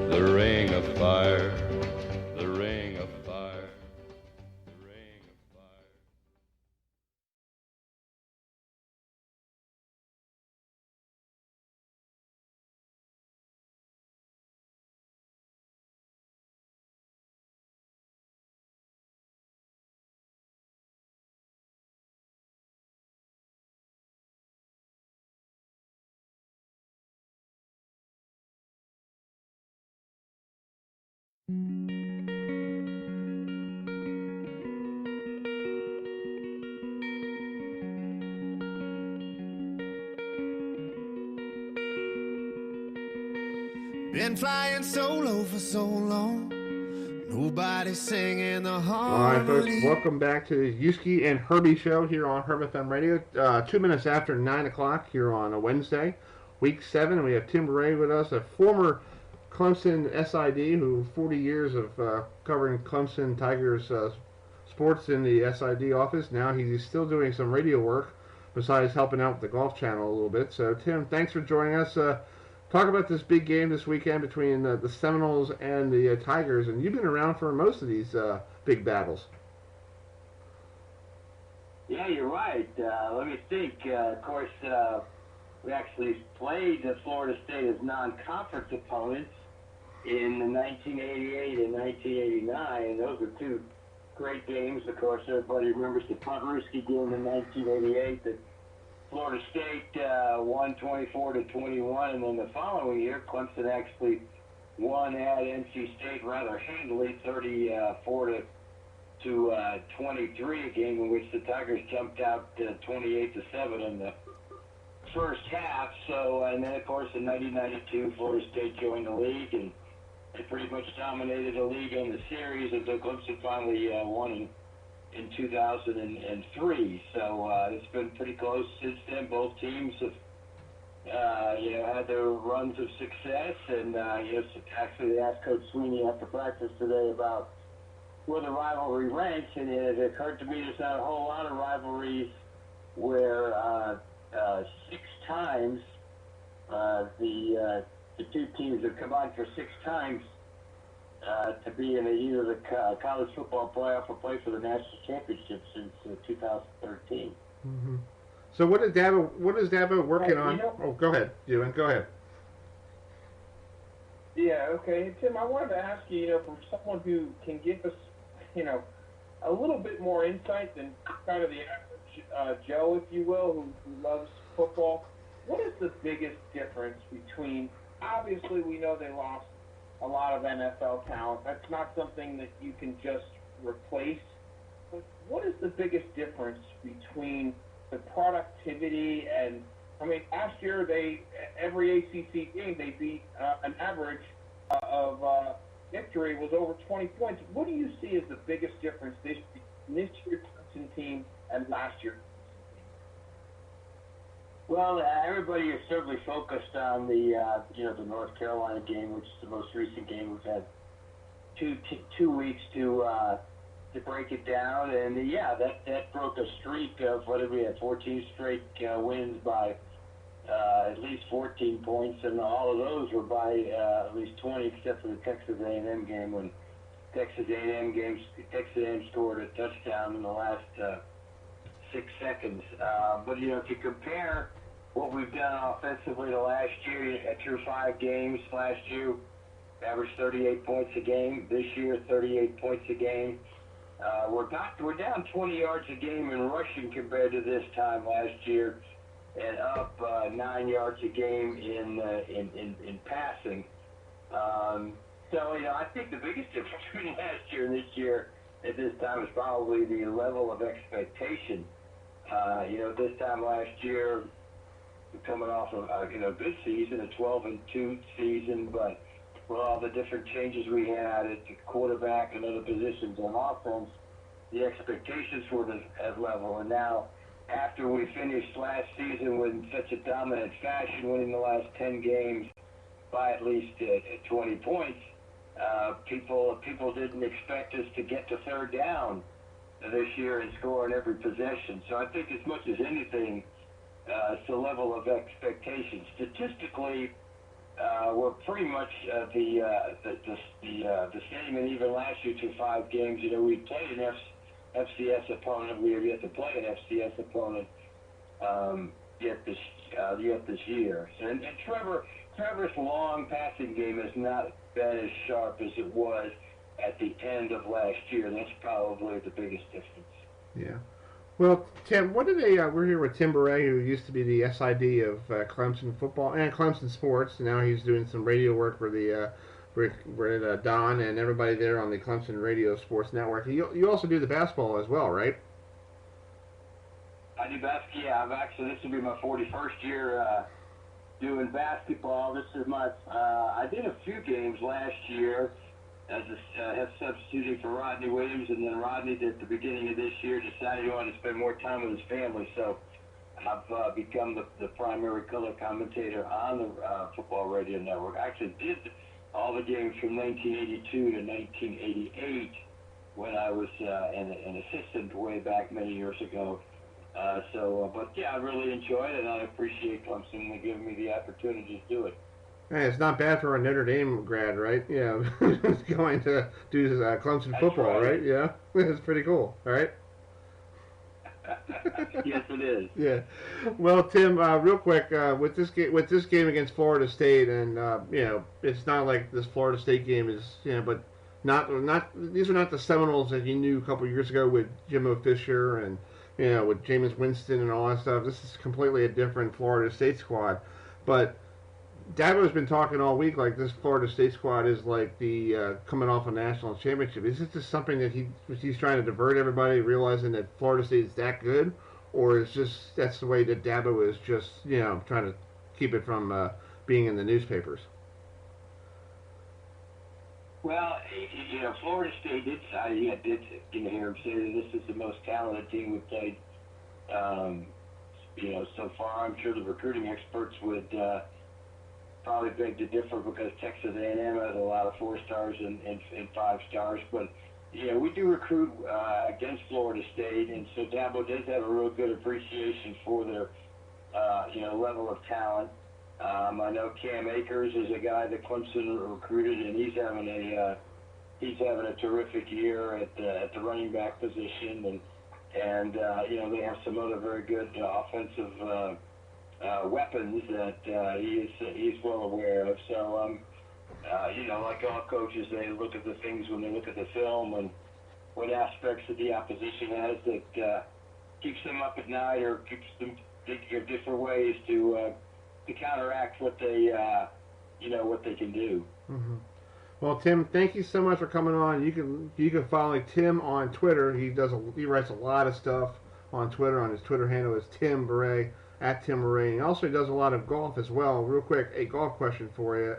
the ring of fire, the ring of fire. Been flying solo for so long, Nobody singing the All right, harmony. folks, welcome back to the Uski and Herbie show here on HerbFM Radio. 2 minutes after 9 o'clock here on a Wednesday, week 7. We have Tim Ray with us, a former Clemson SID who 40 years of covering Clemson Tigers sports in the SID office. Now he's still doing some radio work besides helping out with the Golf Channel a little bit. So, Tim, thanks for joining us. Talk about this big game this weekend between the Seminoles and the Tigers, and you've been around for most of these big battles. Yeah, you're right. Let me think. Of course, we actually played Florida State as non-conference opponents in 1988 and 1989. Those were two great games. Of course, everybody remembers the Uski game in 1988 that Florida State won 24-21, and then the following year, Clemson actually won at NC State rather handily, 34-23, a game in which the Tigers jumped out 28-7 in the first half. So, and then of course in 1992, Florida State joined the league, and they pretty much dominated the league in the series until Clemson finally won in 2003. So it's been pretty close since then. Both teams have, had their runs of success. And actually, they asked Coach Sweeney after practice today about where the rivalry ranks, and it occurred to me there's not a whole lot of rivalries where 6 times the two teams have combined for 6 times to be in either the college football playoff or play for the national championship since 2013. Mm-hmm. So what is Dabo working on? Go ahead, Euan. Go ahead. Yeah, okay. Tim, I wanted to ask you, from someone who can give us, a little bit more insight than kind of the average Joe, if you will, who loves football, what is the biggest difference between, obviously we know they lost a lot of NFL talent. That's not something that you can just replace. But what is the biggest difference between the productivity and, last year every ACC game they beat an average of victory was over 20 points. What do you see as the biggest difference this year's Clemson team and last year's? Well, everybody is certainly focused on the the North Carolina game, which is the most recent game. We've had two weeks to break it down, and that broke a streak of what did we have? 14 straight wins by at least 14 points, and all of those were by at least 20, except for the Texas A&M game when Texas A&M scored a touchdown in the last 6 seconds. But if you compare what we've done offensively to last year, through 5 games last year, averaged 38 points a game. This year, 38 points a game. We're down 20 yards a game in rushing compared to this time last year, and up 9 yards a game in passing. I think the biggest difference between last year and this year at this time is probably the level of expectation. This time last year, we're coming off of a good season, a 12-2 season, but with all the different changes we had at the quarterback and other positions on offense, the expectations were at level. And now, after we finished last season with such a dominant fashion, winning the last 10 games by at least 20 points, people didn't expect us to get to third down this year and score on every possession. So I think as much as anything, it's the level of expectation. Statistically, we're pretty much the same, and even last year through 5 games, we played an FCS opponent. We have yet to play an FCS opponent yet this year. And Trevor's long passing game has not been as sharp as it was at the end of last year. That's probably the biggest difference. Yeah. Well, Tim, what did we're here with Tim Beret, who used to be the SID of Clemson football and Clemson sports. Now he's doing some radio work for the for Don and everybody there on the Clemson Radio Sports Network. You also do the basketball as well, right? I do basketball. Yeah, this will be my 41st year doing basketball. This is my I did a few games last year have substituted for Rodney Williams, and then Rodney at the beginning of this year decided he wanted to spend more time with his family. So I've become the primary color commentator on the football radio network. I actually did all the games from 1982 to 1988 when I was an assistant way back many years ago. But yeah, I really enjoyed it, and I appreciate Clemson giving me the opportunity to do it. Hey, it's not bad for a Notre Dame grad, right? Yeah, going to do Clemson That's football, right. right? Yeah, it's pretty cool, right? Yes, it is. Yeah. Well, Tim, real quick, with this game against Florida State, and it's not like this Florida State game is, but not these are not the Seminoles that you knew a couple years ago with Jimbo Fisher and with Jameis Winston and all that stuff. This is completely a different Florida State squad, but Dabo's been talking all week like this Florida State squad is like the coming off a national championship. Is this just something that he's trying to divert everybody, realizing that Florida State is that good, or is just that's the way that Dabo is just trying to keep it from being in the newspapers? Well, Florida State did hear him say that this is the most talented team we've played. So far, I'm sure the recruiting experts would. Probably beg to differ because Texas A&M has a lot of 4 stars and 5 stars, but we do recruit against Florida State, and so Dabo does have a real good appreciation for their level of talent. I know Cam Akers is a guy that Clemson recruited, and he's having a terrific year at the running back position, and they have some other very good offensive weapons that he's well aware of. So, like all coaches, they look at the things when they look at the film and what aspects of the opposition has that keeps them up at night or keeps them thinking of different ways to counteract what they can do. Mm-hmm. Well, Tim, thank you so much for coming on. You can follow Tim on Twitter. He writes a lot of stuff on Twitter. On his Twitter handle is Tim Beret. At Tim Murray. And also he does a lot of golf as well. Real quick, a golf question for you.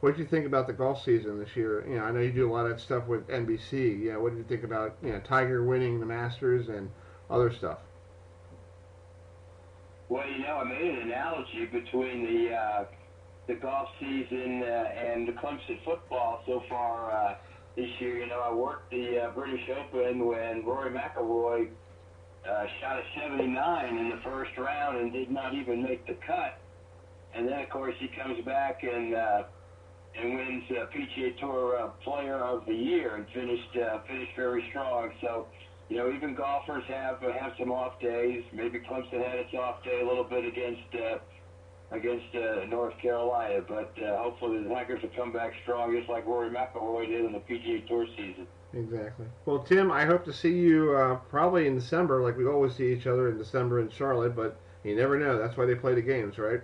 What did you think about the golf season this year? I know you do a lot of stuff with NBC. What did you think about Tiger winning the Masters and other stuff? Well, I made an analogy between the golf season and the Clemson football so far this year. I worked the British Open when Rory McIlroy shot a 79 in the first round and did not even make the cut. And then, of course, he comes back and wins PGA Tour Player of the Year and finished very strong. So, even golfers have some off days. Maybe Clemson had its off day a little bit against North Carolina, but hopefully the Tigers will come back strong, just like Rory McIlroy did in the PGA Tour season. Exactly. Well, Tim, I hope to see you probably in December, like we always see each other in December in Charlotte, but you never know. That's why they play the games, right?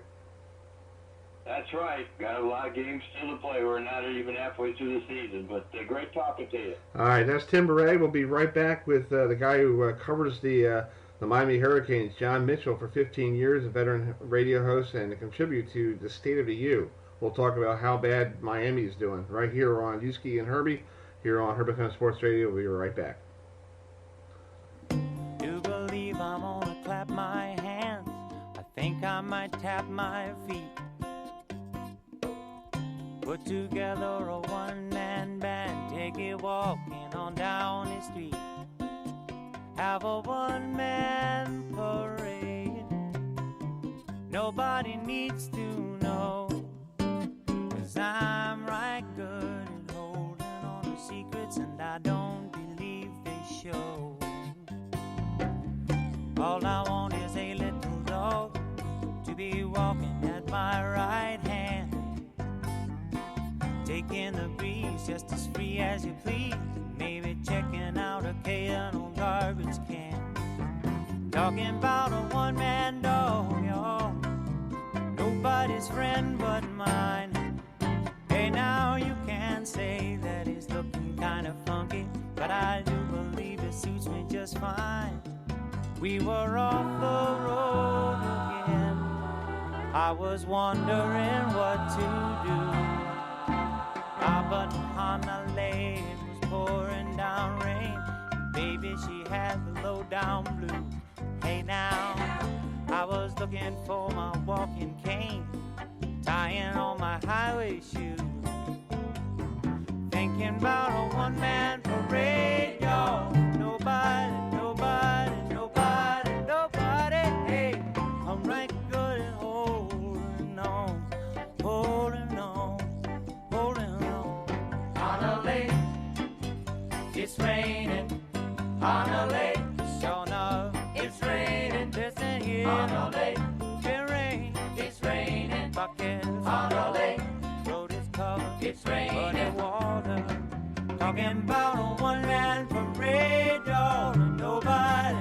That's right. Got a lot of games still to play. We're not even halfway through the season, but great talking to you. All right, that's Tim Beret. We'll be right back with the guy who covers the Miami Hurricanes, John Mitchell, for 15 years, a veteran radio host, and to contribute to the State of the U. We'll talk about how bad Miami is doing right here on Uski and Herbie. Here on HerbFM Sports Radio. We'll be right back. Do believe I'm gonna clap my hands. I think I might tap my feet. Put together a one-man band. Take it walking on down the street. Have a one-man parade. Nobody needs to know, 'cause I'm right good secrets, and I don't believe they show. All I want is a little dog to be walking at my right hand, taking the breeze just as free as you please, maybe checking out a K&O garbage can. Talking about a one-man dog, y'all, nobody's friend but mine. Hey, now you can say that he's looking kind of funky, but I do believe it suits me just fine. We were off the road again. I was wondering what to do. But on the looking for my walking cane, tying on my highway shoes, thinking about a one-man parade, y'all. Nobody, hey, I'm right good at holding on. On a lake, it's raining. On a lake, sure enough, it's raining. Listen here, on a lake, it rain, it's raining. Buckets on a lake, road is covered, it's raining. Muddy water, talking about a one-man parade, y'all. And nobody,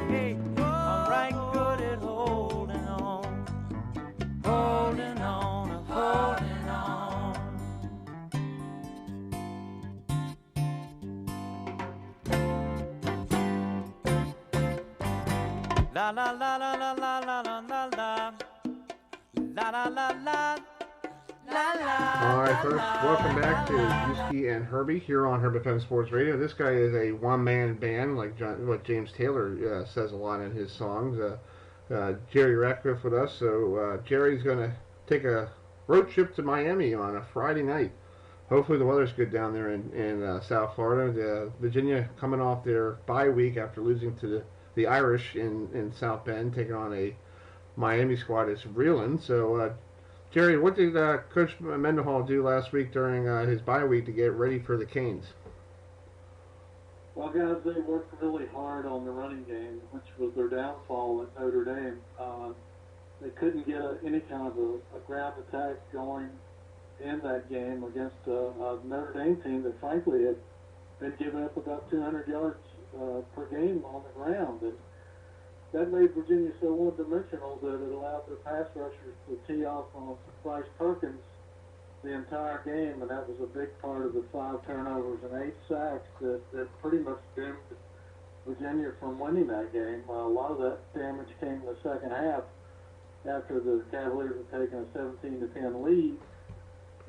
hey, I'm right good at holding on. La la la la la la la la la la la la la la. All right, folks, welcome back to Uski and Herbie here on HerbFM Sports Radio. This guy is a one-man band, like what James Taylor says a lot in his songs. Jerry Ratcliffe with us, so Jerry's going to take a road trip to Miami on a Friday night. Hopefully the weather's good down there in South Florida. Virginia coming off their bye week after losing to the Irish in South Bend, taking on a Miami squad that's reeling. So, Jerry, what did Coach Mendenhall do last week during his bye week to get ready for the Canes? Well, guys, they worked really hard on the running game, which was their downfall at Notre Dame. They couldn't get any kind of a ground attack going in that game against a Notre Dame team that, frankly, had been giving up about 200 yards per game on the ground. And that made Virginia so one-dimensional that it allowed their pass rushers to tee off on Bryce Perkins the entire game, and that was a big part of the 5 turnovers and 8 sacks that pretty much doomed Virginia from winning that game. A lot of that damage came in the second half after the Cavaliers had taken a 17-10 lead,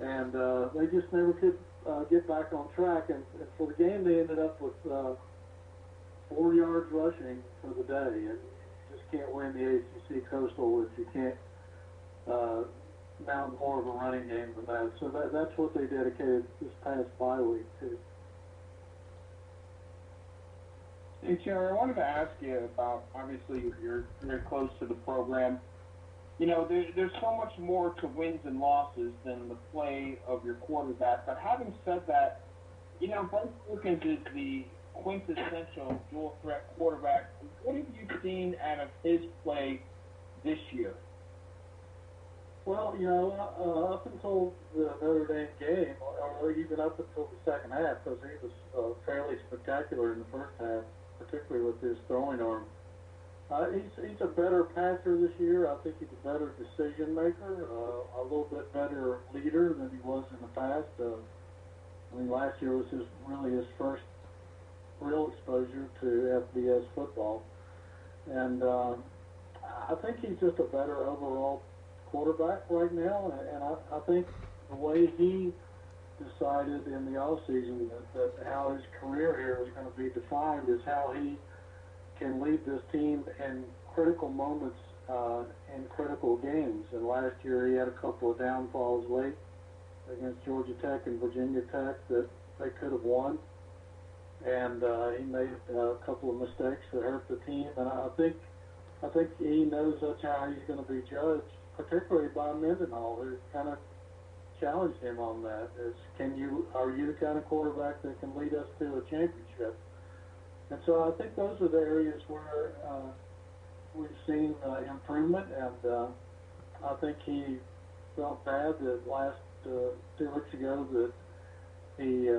and they just never could get back on track. And for the game, they ended up with 4 yards rushing for the day, and you just can't win the ACC Coastal if you can't mount more of a running game than that. So that's what they dedicated this past bye week to. Hey, Jerry, I wanted to ask you about, obviously, you're very close to the program. You know, there's so much more to wins and losses than the play of your quarterback. But having said that, you know, Bryce Perkins is the quintessential dual-threat quarterback. What have you seen out of his play this year? Well, you know, up until the Notre Dame game, or even up until the second half, because he was fairly spectacular in the first half, particularly with his throwing arm. He's a better passer this year. I think he's a better decision maker, a little bit better leader than he was in the past. I mean, last year was really his first real exposure to FBS football, and I think he's just a better overall quarterback right now. And I think the way he decided in the offseason that how his career here is going to be defined is how he can lead this team in critical moments in critical games. And last year he had a couple of downfalls late against Georgia Tech and Virginia Tech that they could have won. And he made a couple of mistakes that hurt the team. And I think he knows that's how he's going to be judged, particularly by Mendenhall, who kind of challenged him on that. Are you the kind of quarterback that can lead us to a championship? And so I think those are the areas where we've seen improvement, and I think he felt bad that last 2 weeks ago that he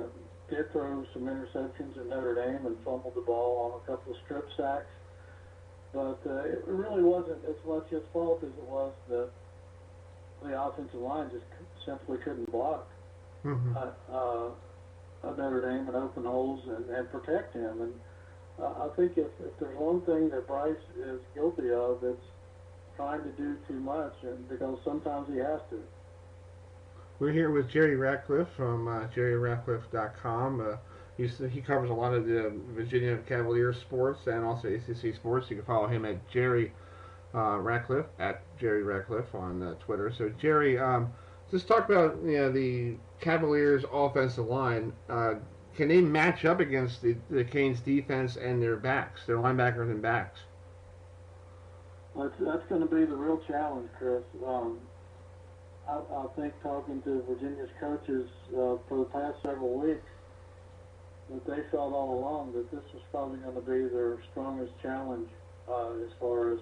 did throw some interceptions at Notre Dame and fumbled the ball on a couple of strip sacks. But it really wasn't as much his fault as it was that the offensive line just simply couldn't block Notre Dame and open holes and protect him. And I think if there's one thing that Bryce is guilty of, it's trying to do too much, and because sometimes he has to. We're here with Jerry Ratcliffe from jerryratcliffe.com. He covers a lot of the Virginia Cavaliers sports and also ACC sports. You can follow him at Jerry Ratcliffe on Twitter. So Jerry, just talk about the Cavaliers' offensive line. Can they match up against the Canes' defense and their linebackers and backs? That's going to be the real challenge, Chris. I think talking to Virginia's coaches for the past several weeks, that they felt all along that this was probably going to be their strongest challenge as far as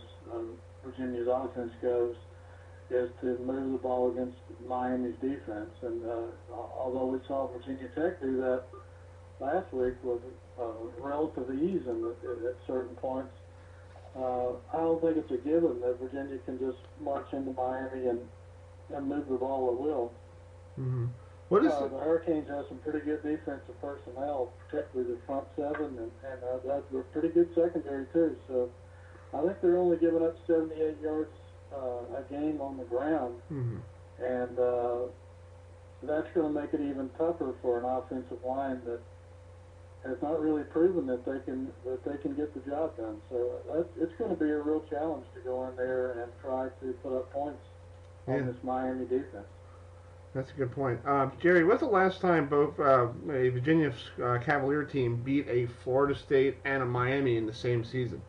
Virginia's offense goes, is to move the ball against Miami's defense. And although we saw Virginia Tech do that last week with relative ease at certain points, I don't think it's a given that Virginia can just march into Miami and move the ball at will. Mm-hmm. The Hurricanes have some pretty good defensive personnel, particularly the front seven, and that's a pretty good secondary too. So I think they're only giving up 78 yards a game on the ground, and that's going to make it even tougher for an offensive line that has not really proven that they can get the job done. So it's going to be a real challenge to go in there and try to put up points on this Miami defense. That's a good point. Jerry, what's the last time both a Virginia Cavalier team beat a Florida State and a Miami in the same season?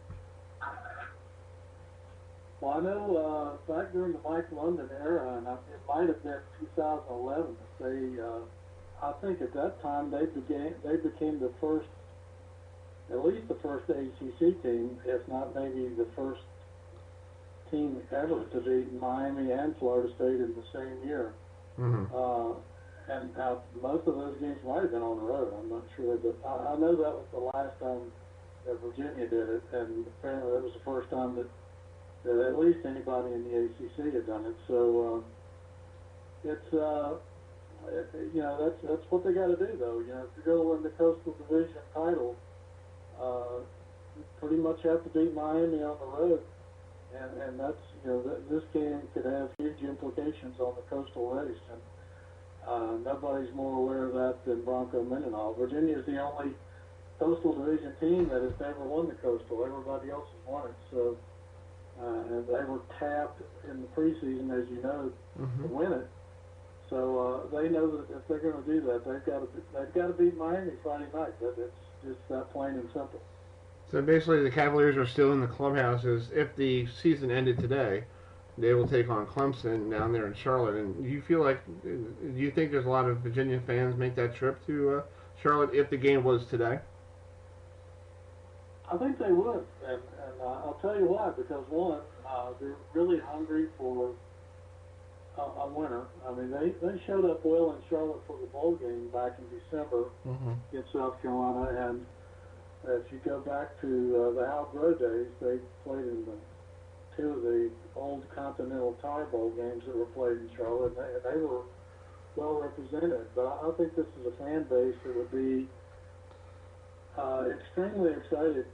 Well, I know back during the Mike London era, and it might have been 2011. I think at that time they became the first, at least the first ACC team, if not maybe the first team ever to beat Miami and Florida State in the same year. And most of those games might have been on the road. I'm not sure, but I know that was the last time that Virginia did it, and apparently that was the first time that at least anybody in the ACC had done it. So it's that's what they got to do, though. If you're going to win the Coastal Division title, you pretty much have to beat Miami on the road, and that's this game could have huge implications on the Coastal race, and nobody's more aware of that than Bronco Mendenhall. Virginia is the only Coastal Division team that has never won the Coastal. Everybody else has won it. So. And they were tapped in the preseason, as you know, to win it. So they know that if they're going to do that, they've got to beat Miami Friday night. It's just that plain and simple. So basically, the Cavaliers are still in the clubhouses. If the season ended today, they will take on Clemson down there in Charlotte. And do you think there's a lot of Virginia fans make that trip to Charlotte if the game was today? I think they would, and I'll tell you why. Because one, they're really hungry for a winner. I mean, they showed up well in Charlotte for the bowl game back in December against South Carolina, and if you go back to the Al Groh days, they played in two of the old Continental Tire Bowl games that were played in Charlotte, and they were well represented. But I think this is a fan base that would be extremely excited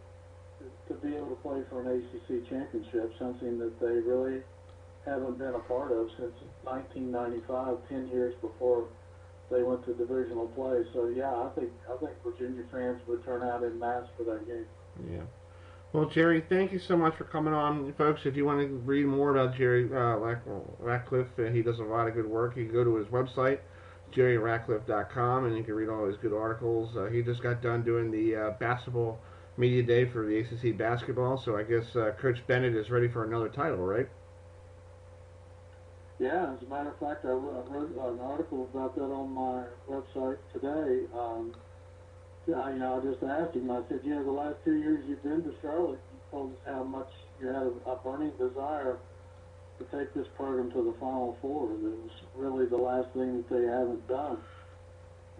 to be able to play for an ACC championship, something that they really haven't been a part of since 1995, 10 years before they went to divisional play. So yeah, I think Virginia fans would turn out en masse for that game. Yeah. Well, Jerry, thank you so much for coming on, folks. If you want to read more about Jerry Ratcliffe, he does a lot of good work. You can go to his website, jerryratcliffe.com, and you can read all his good articles. He just got done doing the basketball media day for the ACC basketball, so I guess Coach Bennett is ready for another title, right? Yeah, as a matter of fact, I wrote an article about that on my website today. I just asked him, I said, the last 2 years you've been to Charlotte, you told us how much you had a burning desire to take this program to the Final Four. It was really the last thing that they haven't done,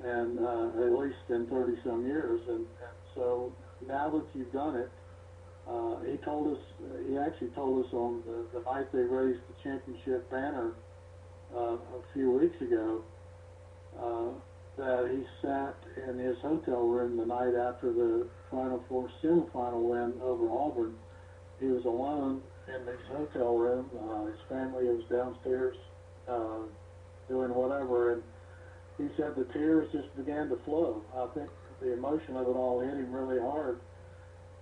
and at least in 30-some years. And so now that you've done it, he actually told us on the night they raised the championship banner a few weeks ago that he sat in his hotel room the night after the Final Four semifinal win over Auburn. He was alone in his hotel room. His family was downstairs doing whatever, and he said the tears just began to flow. I think the emotion of it all hit him really hard,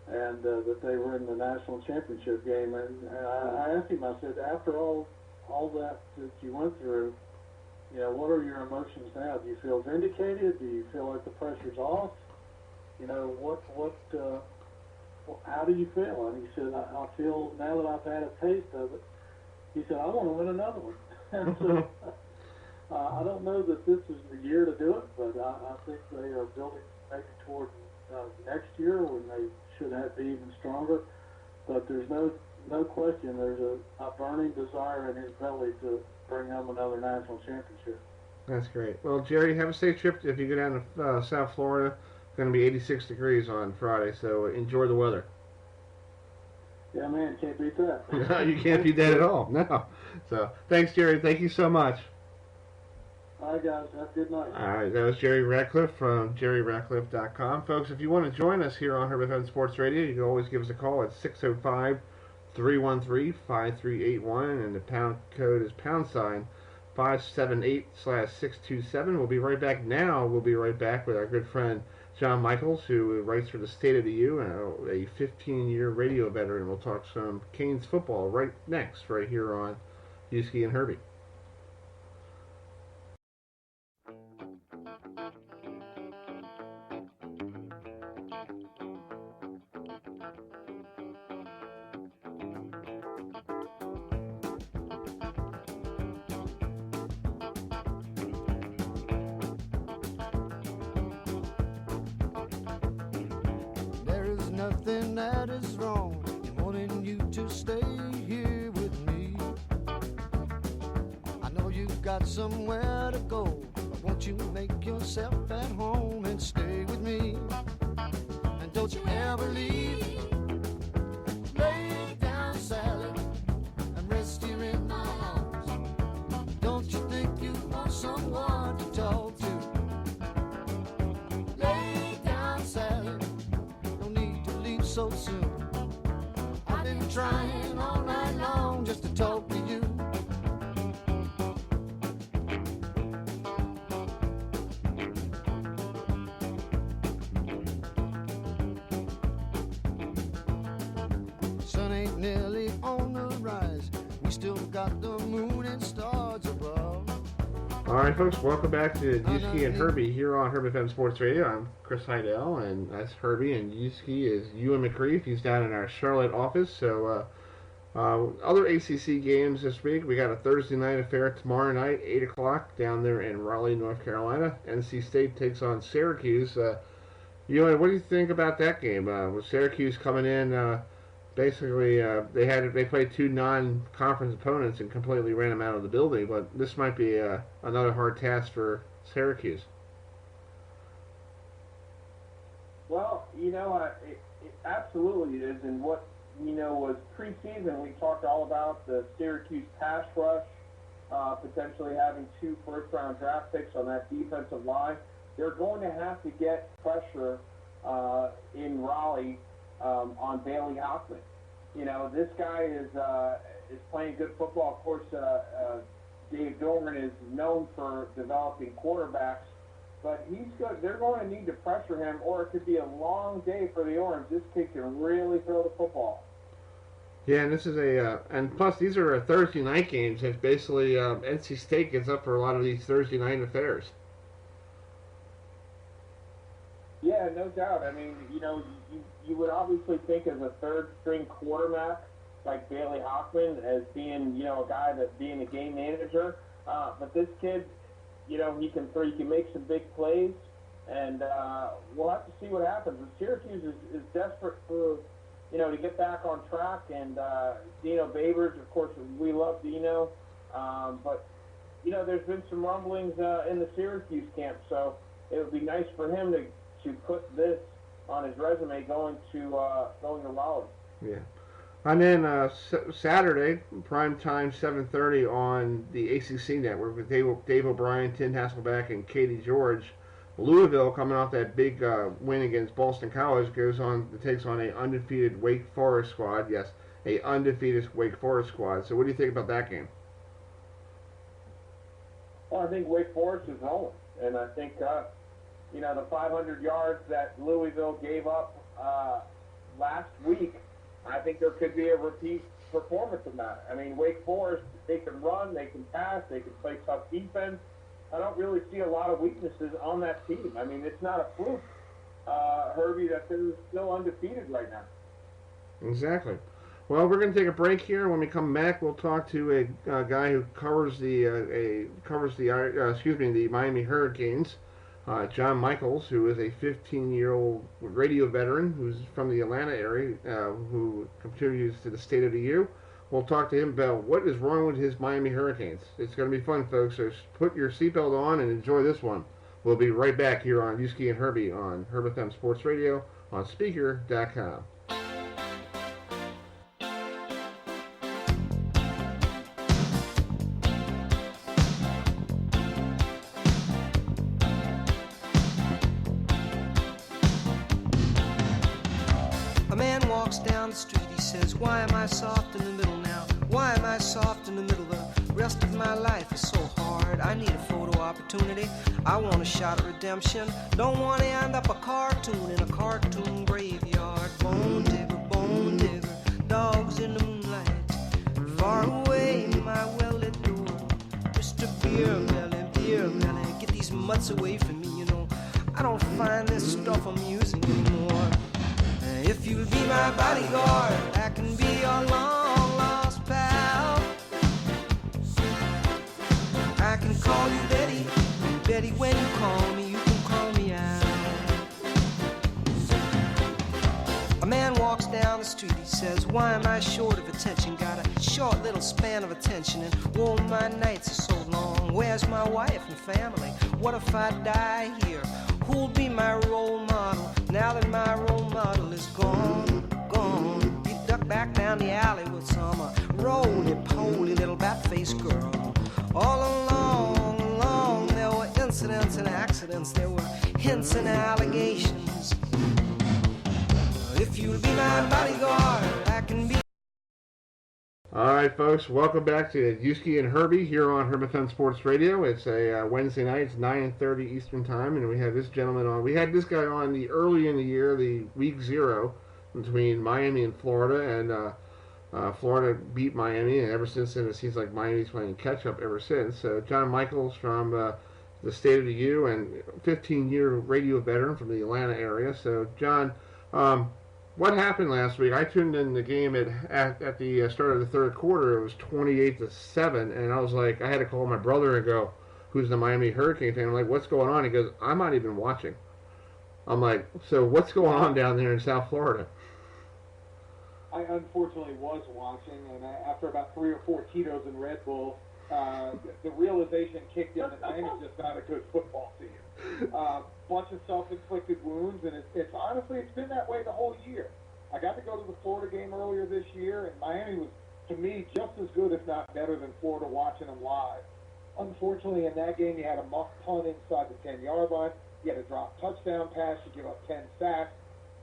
and that they were in the national championship game. And I asked him, I said, after all that you went through, you know, what are your emotions now? Do you feel vindicated? Do you feel like the pressure's off? You know, how do you feel? And he said, I feel, now that I've had a taste of it, he said, I want to win another one. And so, I don't know that this is the year to do it, but I think they are building maybe toward next year when they should be even stronger. But there's no question there's a burning desire in his belly to bring home another national championship. That's great. Well, Jerry, have a safe trip if you go down to South Florida. It's going to be 86 degrees on Friday, so enjoy the weather. Yeah, man, can't beat that. No, you can't beat that at all. No. So, thanks, Jerry. Thank you so much. All right, guys. Have a good night. All right, that was Jerry Ratcliffe from jerryratcliffe.com. Folks, if you want to join us here on HerbFM Sports Radio, you can always give us a call at 605-313-5381, and the pound code is #578/627. We'll be right back now. We'll be right back with our good friend John Michaels, who writes for the State of the U, and a 15-year radio veteran. We'll talk some Canes football right next, right here on Uski and Herbie. Nothing that is wrong in wanting you to stay here with me. I know you've got somewhere to go, but won't you make yourself at home and stay with me? And don't you ever leave. Lay down, Sally, and rest here in my arms. Don't you think you want someone to talk to? Lay down, Sally, so soon. I've been trying all night long just to talk to you. Sun ain't nearly on the rise. We still got the moon and stars above. All right, folks, welcome back to Uski and Herbie here on HerbFM Sports Radio. I'm Chris Heidel, and that's Herbie, and Uski is Euan McCreath. He's down in our Charlotte office. So, other ACC games this week. We got a Thursday night affair tomorrow night, 8 o'clock, down there in Raleigh, North Carolina. NC State takes on Syracuse. Euan, what do you think about that game? With Syracuse coming in, basically, they played two non-conference opponents and completely ran them out of the building. But this might be another hard task for Syracuse. Well, it absolutely is. And what was preseason, we talked all about the Syracuse pass rush, potentially having 2 first-round draft picks on that defensive line. They're going to have to get pressure in Raleigh on Bailey Hockman. This guy is playing good football. Of course, Dave Dorman is known for developing quarterbacks, but they're going to need to pressure him, or it could be a long day for the Orange. This kid can really throw the football. Yeah, and this is and plus these are Thursday night games. It's basically NC State gets up for a lot of these Thursday night affairs. Yeah, no doubt. I mean, you would obviously think as a third-string quarterback like Bailey Hockman as being, a guy that's being a game manager. But this kid, he can throw, he can make some big plays, and we'll have to see what happens. And Syracuse is desperate for, to get back on track. And Dino Babers, of course, we love Dino, but there's been some rumblings in the Syracuse camp, so it would be nice for him to put this on his resume going to Raleigh. Yeah. And then Saturday, prime time, 7:30 on the ACC network with Dave O'Brien, Tim Hasselbeck, and Katie George. Louisville, coming off that big win against Boston College, takes on a undefeated Wake Forest squad. Yes, a undefeated Wake Forest squad. So what do you think about that game? Well, I think Wake Forest is rolling, and I think you know, the 500 yards that Louisville gave up last week, I think there could be a repeat performance of that. I mean, Wake Forest, they can run, they can pass, they can play tough defense. I don't really see a lot of weaknesses on that team. I mean, it's not a fluke, Herbie, that they're still undefeated right now. Exactly. Well, we're going to take a break here. When we come back, we'll talk to a guy who covers the Miami Hurricanes, John Michaels, who is a 15-year-old radio veteran who's from the Atlanta area, who contributes to the State of the U. We'll talk to him about what is wrong with his Miami Hurricanes. It's going to be fun, folks. So put your seatbelt on and enjoy this one. We'll be right back here on Uski and Herbie on HerbFM Sports Radio on Speaker.com. A man walks down the street, he says, why am I soft in the middle now? Why am I soft in the middle? The rest of my life is so hard. I need a photo opportunity. I want a shot at redemption. Don't want to end up a cartoon in a cartoon graveyard. Bone digger, dogs in the moonlight. Far away, my well-lit door. Mr. Beer Melly, get these mutts away from me, you know. I don't find this stuff amusing anymore. If you'll be my bodyguard, I can be your long-lost pal. I can call you Betty, Betty, when you call me, you can call me out. A man walks down the street, he says, why am I short of attention? Got a short little span of attention, and whoa, my nights are so long. Where's my wife and family? What if I die here? Who'll be my role model now that my role model is gone? You duck back down the alley with some roly-poly little bat-faced girl. All along, there were incidents and accidents, there were hints and allegations. If you'll be my bodyguard, I can be. All right, folks, welcome back to Uski and Herbie here on HerbFM Sports Radio. It's a Wednesday night. It's 9:30 Eastern Time, and we have this gentleman on. We had this guy on early in the year, the week 0 between Miami and Florida, and Florida beat Miami, and ever since then it seems like Miami's playing catch-up ever since. John Michaels from the State of the U and 15-year radio veteran from the Atlanta area. So, John, what happened last week? I tuned in the game at the start of the third quarter. It was 28-7, and I was like, I had to call my brother and go, who's the Miami Hurricane fan. I'm like, what's going on? He goes, I'm not even watching. I'm like, so what's going on down there in South Florida? I unfortunately was watching, and after about 3 or 4 Tito's and Red Bull, the realization kicked in that Miami's just not a good football team. Bunch of self-inflicted wounds, and it's honestly, it's been that way the whole year. I got to go to the Florida game earlier this year, and Miami was, to me, just as good, if not better, than Florida watching them live. Unfortunately, in that game, you had a muff punt inside the 10-yard line. You had a drop touchdown pass. You give up 10 sacks.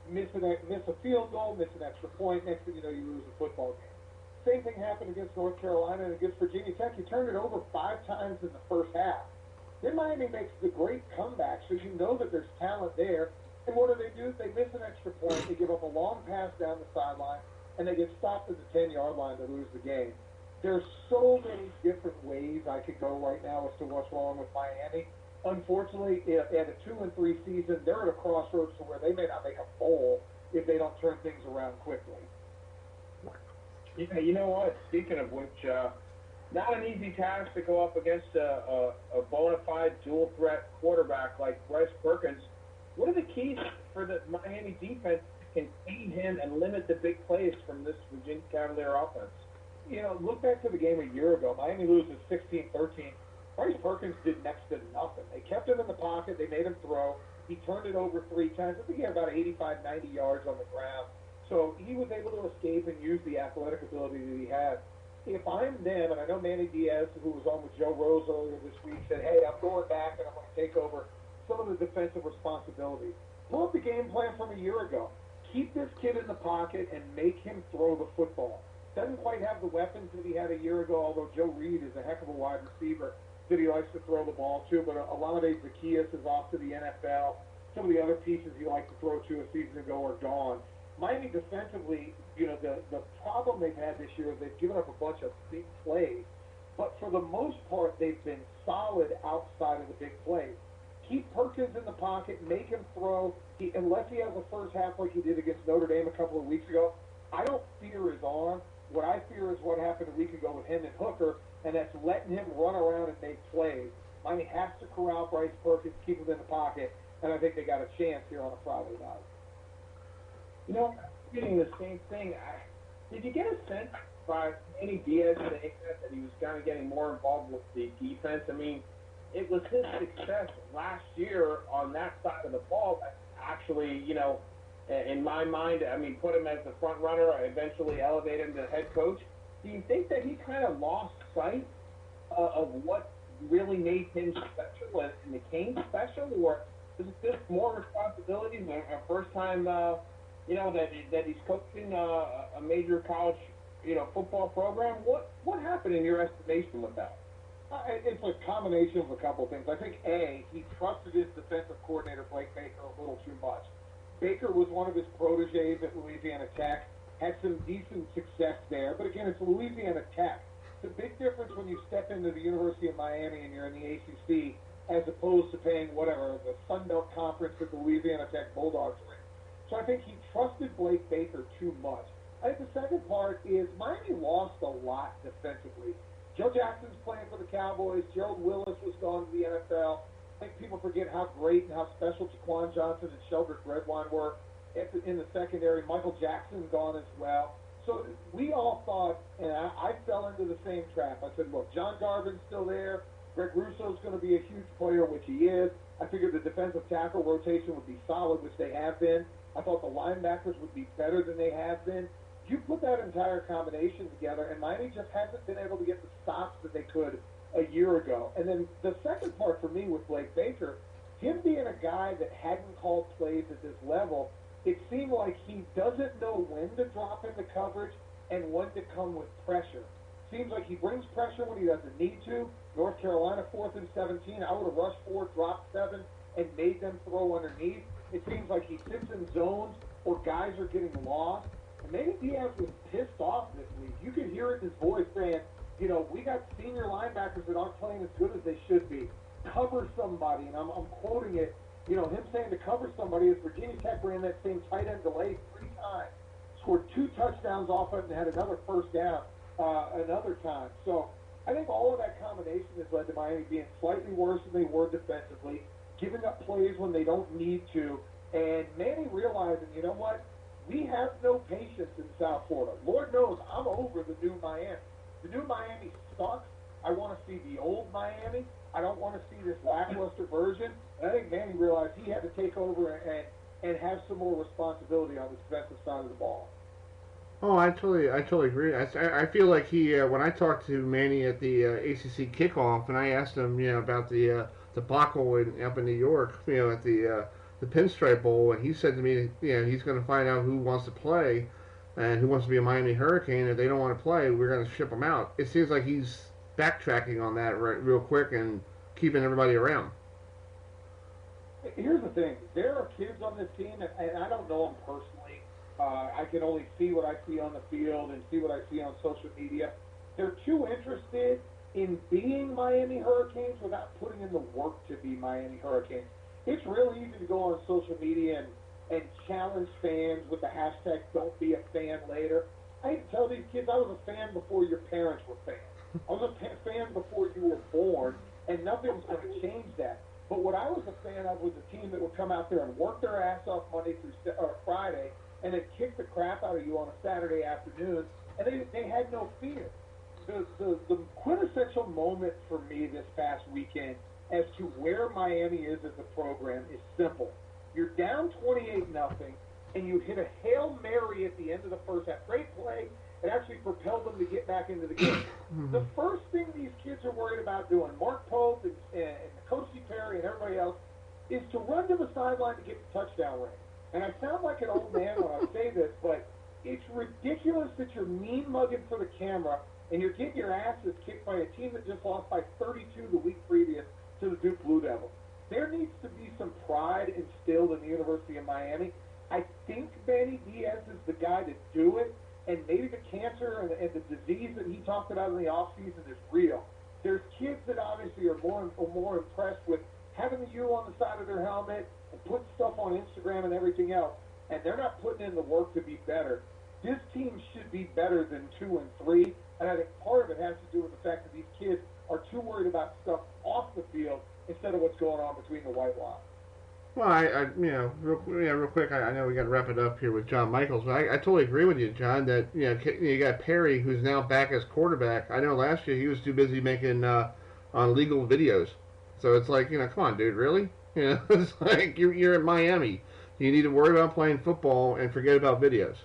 Miss a field goal, miss an extra point. Next thing you know, you lose a football game. Same thing happened against North Carolina and against Virginia Tech. You turned it over 5 times in the first half. Then Miami makes the great comeback, so you know that there's talent there. And what do? They miss an extra point. They give up a long pass down the sideline, and they get stopped at the 10-yard line to lose the game. There's so many different ways I could go right now as to what's wrong with Miami. Unfortunately, at a 2-3 season, they're at a crossroads to where they may not make a bowl if they don't turn things around quickly. Yeah, you know what? Speaking of which, not an easy task to go up against a bona fide dual-threat quarterback like Bryce Perkins. What are the keys for the Miami defense to contain him and limit the big plays from this Virginia Cavalier offense? You know, look back to the game a year ago. Miami loses 16-13. Bryce Perkins did next to nothing. They kept him in the pocket. They made him throw. He turned it over 3 times. I think he had about 85, 90 yards on the ground. So he was able to escape and use the athletic ability that he had. If I'm them, and I know Manny Diaz, who was on with Joe Rose earlier this week, said, hey, I'm going back and I'm going to take over some of the defensive responsibilities. Pull up the game plan from a year ago. Keep this kid in the pocket and make him throw the football. Doesn't quite have the weapons that he had a year ago, although Joe Reed is a heck of a wide receiver. that he likes to throw the ball to, but Olamide Zaccheaus is off to the NFL. Some of the other pieces he liked to throw to a season ago are gone. Miami defensively, the problem they've had this year is they've given up a bunch of big plays, but for the most part, they've been solid outside of the big plays. Keep Perkins in the pocket, make him throw. Unless he has a first half like he did against Notre Dame a couple of weeks ago, I don't fear his arm. What I fear is what happened a week ago with Hendon Hooker, and that's letting him run around and make plays. Miami has to corral Bryce Perkins, keep him in the pocket, and I think they got a chance here on a Friday night. Reading the same thing. Did you get a sense by Manny Diaz saying that he was kind of getting more involved with the defense? I mean, it was his success last year on that side of the ball that actually, in my mind, put him as the front runner, eventually elevated him to head coach. Do you think that he kind of lost sight of what really made him special and became special, or is it just more responsibilities? A first time, that he's coaching a major college, football program. What happened in your estimation with that? It's a combination of a couple of things. I think, A, he trusted his defensive coordinator, Blake Baker, a little too much. Baker was one of his proteges at Louisiana Tech, had some decent success there, but again, it's Louisiana Tech. It's a big difference when you step into the University of Miami and you're in the ACC as opposed to paying the Sun Belt Conference that the Louisiana Tech Bulldogs are in. So I think he trusted Blake Baker too much. I think the second part is Miami lost a lot defensively. Joe Jackson's playing for the Cowboys. Gerald Willis was gone to the NFL. I think people forget how great and how special Jaquan Johnson and Sheldrick Redwine were in the secondary. Michael Jackson gone as well. So we all thought, and I fell into the same trap. I said, look, John Garvin's still there. Greg Russo's going to be a huge player, which he is. I figured the defensive tackle rotation would be solid, which they have been. I thought the linebackers would be better than they have been. You put that entire combination together, and Miami just hasn't been able to get the stops that they could a year ago. And then the second part for me with Blake Baker, him being a guy that hadn't called plays at this level, it seemed like he doesn't know when to drop into coverage and when to come with pressure. Seems like he brings pressure when he doesn't need to. North Carolina, 4th and 17, I would have rushed 4, dropped 7, and made them throw underneath. It seems like he sits in zones or guys are getting lost. And maybe Diaz was pissed off this week. You could hear it in his voice saying, we got senior linebackers that aren't playing as good as they should be. Cover somebody. And I'm quoting it, him saying to cover somebody is Virginia Tech ran that same tight end delay 3 times, scored 2 touchdowns off it, and had another first down another time. So I think all of that combination has led to Miami being slightly worse than they were defensively, giving up plays when they don't need to, and Manny realizing, you know what? We have no patience in South Florida. Lord knows I'm over the new Miami. The new Miami sucks. I want to see the old Miami. I don't want to see this lackluster version. And I think Manny realized he had to take over and have some more responsibility on the defensive side of the ball. Oh, I totally agree. I feel like he when I talked to Manny at the ACC kickoff, and I asked him, about the debacle up in New York, at the Pinstripe Bowl, and he said to me, he's going to find out who wants to play and who wants to be a Miami Hurricane. If they don't want to play, we're going to ship them out. It seems like he's backtracking on that real quick and keeping everybody around. Here's the thing. There are kids on this team, and I don't know them personally. I can only see what I see on the field and see what I see on social media. They're too interested in being Miami Hurricanes without putting in the work to be Miami Hurricanes. It's real easy to go on social media and challenge fans with the hashtag don't be a fan later. I tell these kids I was a fan before your parents were fans. I was a fan before you were born, and nothing's going to change that. But what I was a fan of was a team that would come out there and work their ass off Monday through Friday and then kick the crap out of you on a Saturday afternoon, and they had no fear. The quintessential moment for me this past weekend as to where Miami is as a program is simple. You're down 28-0, and you hit a Hail Mary at the end of the first half. Great play. It actually propelled them to get back into the game. The first thing these kids are worried about doing, Mark Pope and Coach C. Perry and everybody else, is to run to the sideline to get the touchdown ring. And I sound like an old man when I say this, but it's ridiculous that you're mean-mugging for the camera and you're getting your asses kicked by a team that just lost by 32 the week previous to the Duke Blue Devils. There needs to be some pride instilled in the University of Miami. I think Manny Diaz is the guy to do it, and maybe the cancer and the disease that he talked about in the offseason is real. There's kids that obviously are more impressed with having the U on the side of their helmet and putting stuff on Instagram and everything else, and they're not putting in the work to be better. This team should be better than 2 and 3, and I think part of it has to do with the fact that these kids are too worried about stuff off the field instead of what's going on between the white lines. Well, real quick, I know we got to wrap it up here with John Michaels, but I totally agree with you, John, that, you got Perry, who's now back as quarterback. I know last year he was too busy making illegal videos. So it's like, come on, dude, really? It's like you're in Miami. You need to worry about playing football and forget about videos.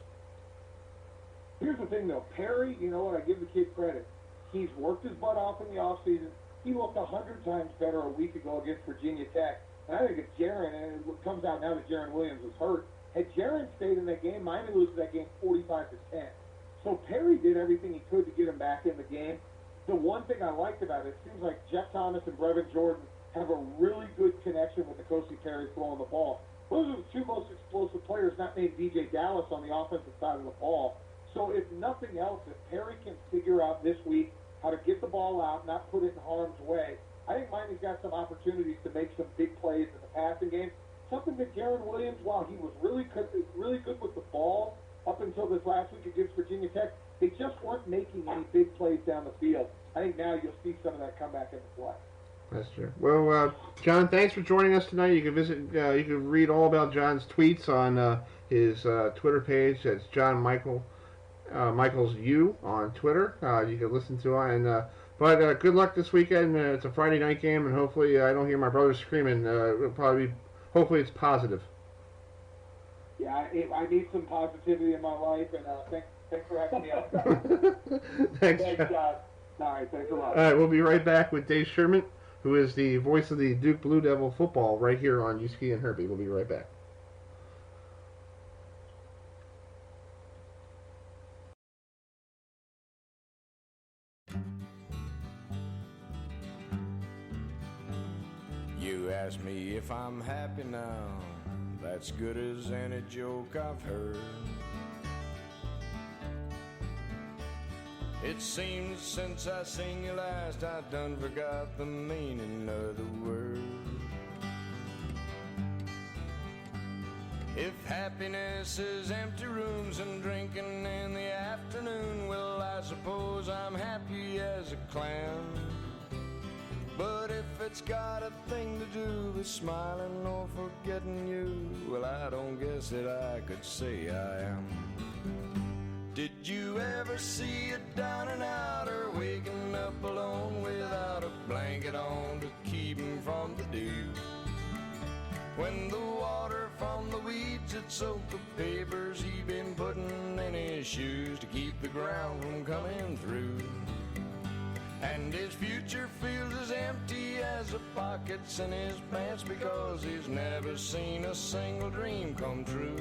Here's the thing, though. Perry, you know what? I give the kid credit. He's worked his butt off in the offseason. He looked 100 times better a week ago against Virginia Tech. And I think if Jaron, and it comes out now that Jaron Williams was hurt, had Jaron stayed in that game, Miami loses that game 45-10. So Perry did everything he could to get him back in the game. The one thing I liked about it seems like Jeff Thomas and Brevin Jordan have a really good connection with N'Kosi Perry throwing the ball. Those are the two most explosive players, not named DJ Dallas on the offensive side of the ball. So if nothing else, if Perry can figure out this week how to get the ball out, not put it in harm's way, I think Miami's got some opportunities to make some big plays in the passing game. Something that Jaron Williams, while he was really good with the ball up until this last week against Virginia Tech, they just weren't making any big plays down the field. I think now you'll see some of that come back into play. That's true. Well, John, thanks for joining us tonight. You can you can read all about John's tweets on his Twitter page. That's John Michaels U on Twitter. You can listen to it. But good luck this weekend. It's a Friday night game, and hopefully I don't hear my brother screaming. Hopefully it's positive. Yeah, I need some positivity in my life, and thanks for having me on. Thanks, John. All right, thanks a lot. All right, we'll be right back with Dave Sherman, who is the voice of the Duke Blue Devil football right here on Uski and Herbie. We'll be right back. You ask me if I'm happy now, that's good as any joke I've heard. It seems since I seen you last, I done forgot the meaning of the word. If happiness is empty rooms and drinking in the afternoon, well, I suppose I'm happy as a clam. But if it's got a thing to do with smiling or forgetting you, well, I don't guess that I could say I am. Did you ever see a down and outer waking up alone without a blanket on to keep him from the dew? When the water from the weeds had soaked the papers he'd been putting in his shoes to keep the ground from coming through. And his future feels as empty as the pockets in his pants because he's never seen a single dream come true.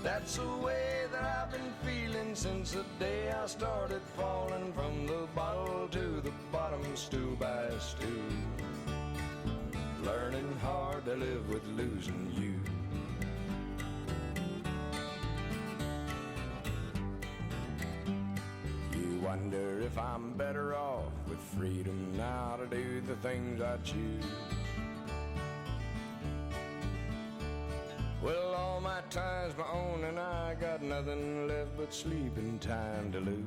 That's the way that I've been feeling since the day I started falling from the bottle to the bottom, stool by stool, learning hard to live with losing you. Wonder if I'm better off with freedom now to do the things I choose. Well, all my time's my own and I got nothing left but sleeping time to lose.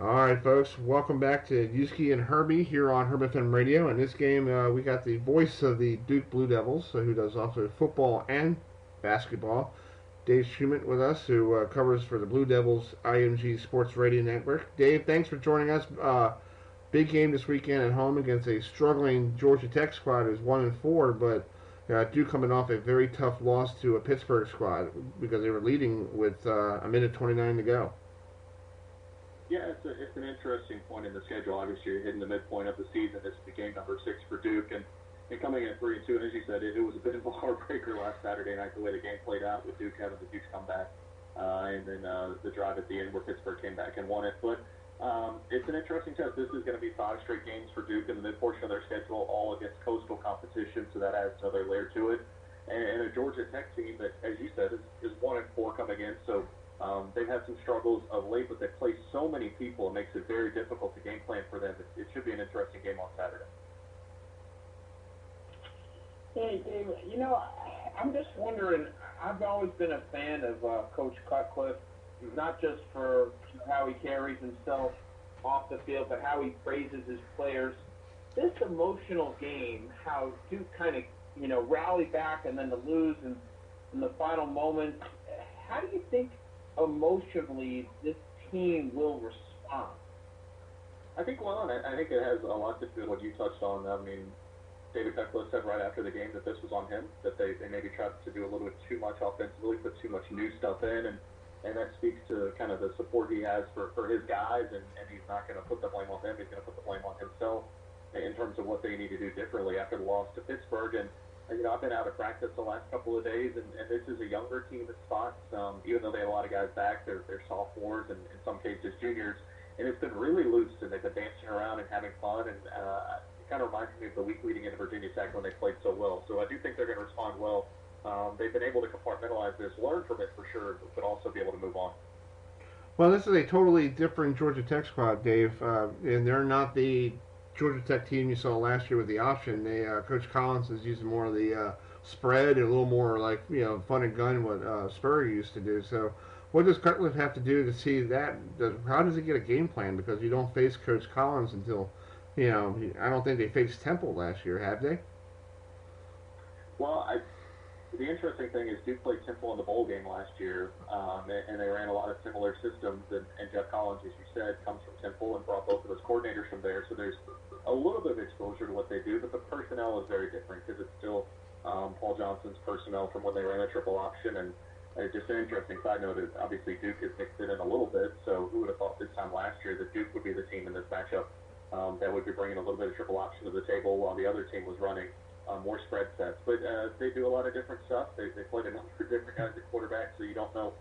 All right, folks, welcome back to Uski and Herbie here on HerbFM Radio. In this game, we got the voice of the Duke Blue Devils, who does also football and basketball, Dave Schumann, with us, who covers for the Blue Devils IMG Sports Radio Network. Dave, thanks for joining us. Big game this weekend at home against a struggling Georgia Tech squad who's 1-4, but Duke coming off a very tough loss to a Pittsburgh squad because they were leading with a minute 29 to go. Yeah, it's an interesting point in the schedule. Obviously, you're hitting the midpoint of the season. This is the game number 6 for Duke, and and coming in at 3-2, and as you said, it was a bit of a heartbreaker last Saturday night, the way the game played out with Duke having the Duke's comeback, and then the drive at the end where Pittsburgh came back and won it. But it's an interesting test. This is going to be 5 straight games for Duke in the mid portion of their schedule, all against coastal competition, so that adds another layer to it. And a Georgia Tech team that, as you said, is 1-4 coming in, so they've had some struggles of late, but they play so many people, it makes it very difficult to game plan for them. It should be an interesting game on Saturday. Hey, Dave, I'm just wondering, I've always been a fan of Coach Cutcliffe, not just for how he carries himself off the field, but how he praises his players. This emotional game, how Duke kind of, rally back and then to lose in the final moments, how do you think emotionally this team will respond? I think it has a lot to do with what you touched on. I mean, David Cutcliffe said right after the game that this was on him, that they maybe tried to do a little bit too much offensively, put too much new stuff in, and that speaks to kind of the support he has for his guys, and he's not going to put the blame on them, he's going to put the blame on himself in terms of what they need to do differently after the loss to Pittsburgh. And I've been out of practice the last couple of days, and this is a younger team at spots, even though they have a lot of guys back, they're sophomores and in some cases juniors, and it's been really loose, and they've been dancing around and having fun, and it kind of reminds me of the week leading into Virginia Tech when they played so well. So I do think they're going to respond well. They've been able to compartmentalize this, learn from it for sure, but also be able to move on. Well, this is a totally different Georgia Tech squad, Dave, and they're not the Georgia Tech team you saw last year with the option. Coach Collins is using more of the spread and a little more like fun and gun what Spurrier used to do. So what does Cutcliffe have to do to see that? How does he get a game plan? Because you don't face Coach Collins until I don't think they faced Temple last year, have they? Well, the interesting thing is Duke played Temple in the bowl game last year, and they ran a lot of similar systems, and Jeff Collins, as you said, comes from Temple and brought both of those coordinators from there, so there's a little bit of exposure to what they do, but the personnel is very different because it's still Paul Johnson's personnel from when they ran a triple option, and just an interesting side note is obviously Duke has mixed it in a little bit, so who would have thought this time last year that Duke would be the team in this matchup that would be bringing a little bit of triple option to the table while the other team was running more spread sets. But they do a lot of different stuff. They played a number of different guys at quarterback, so you don't know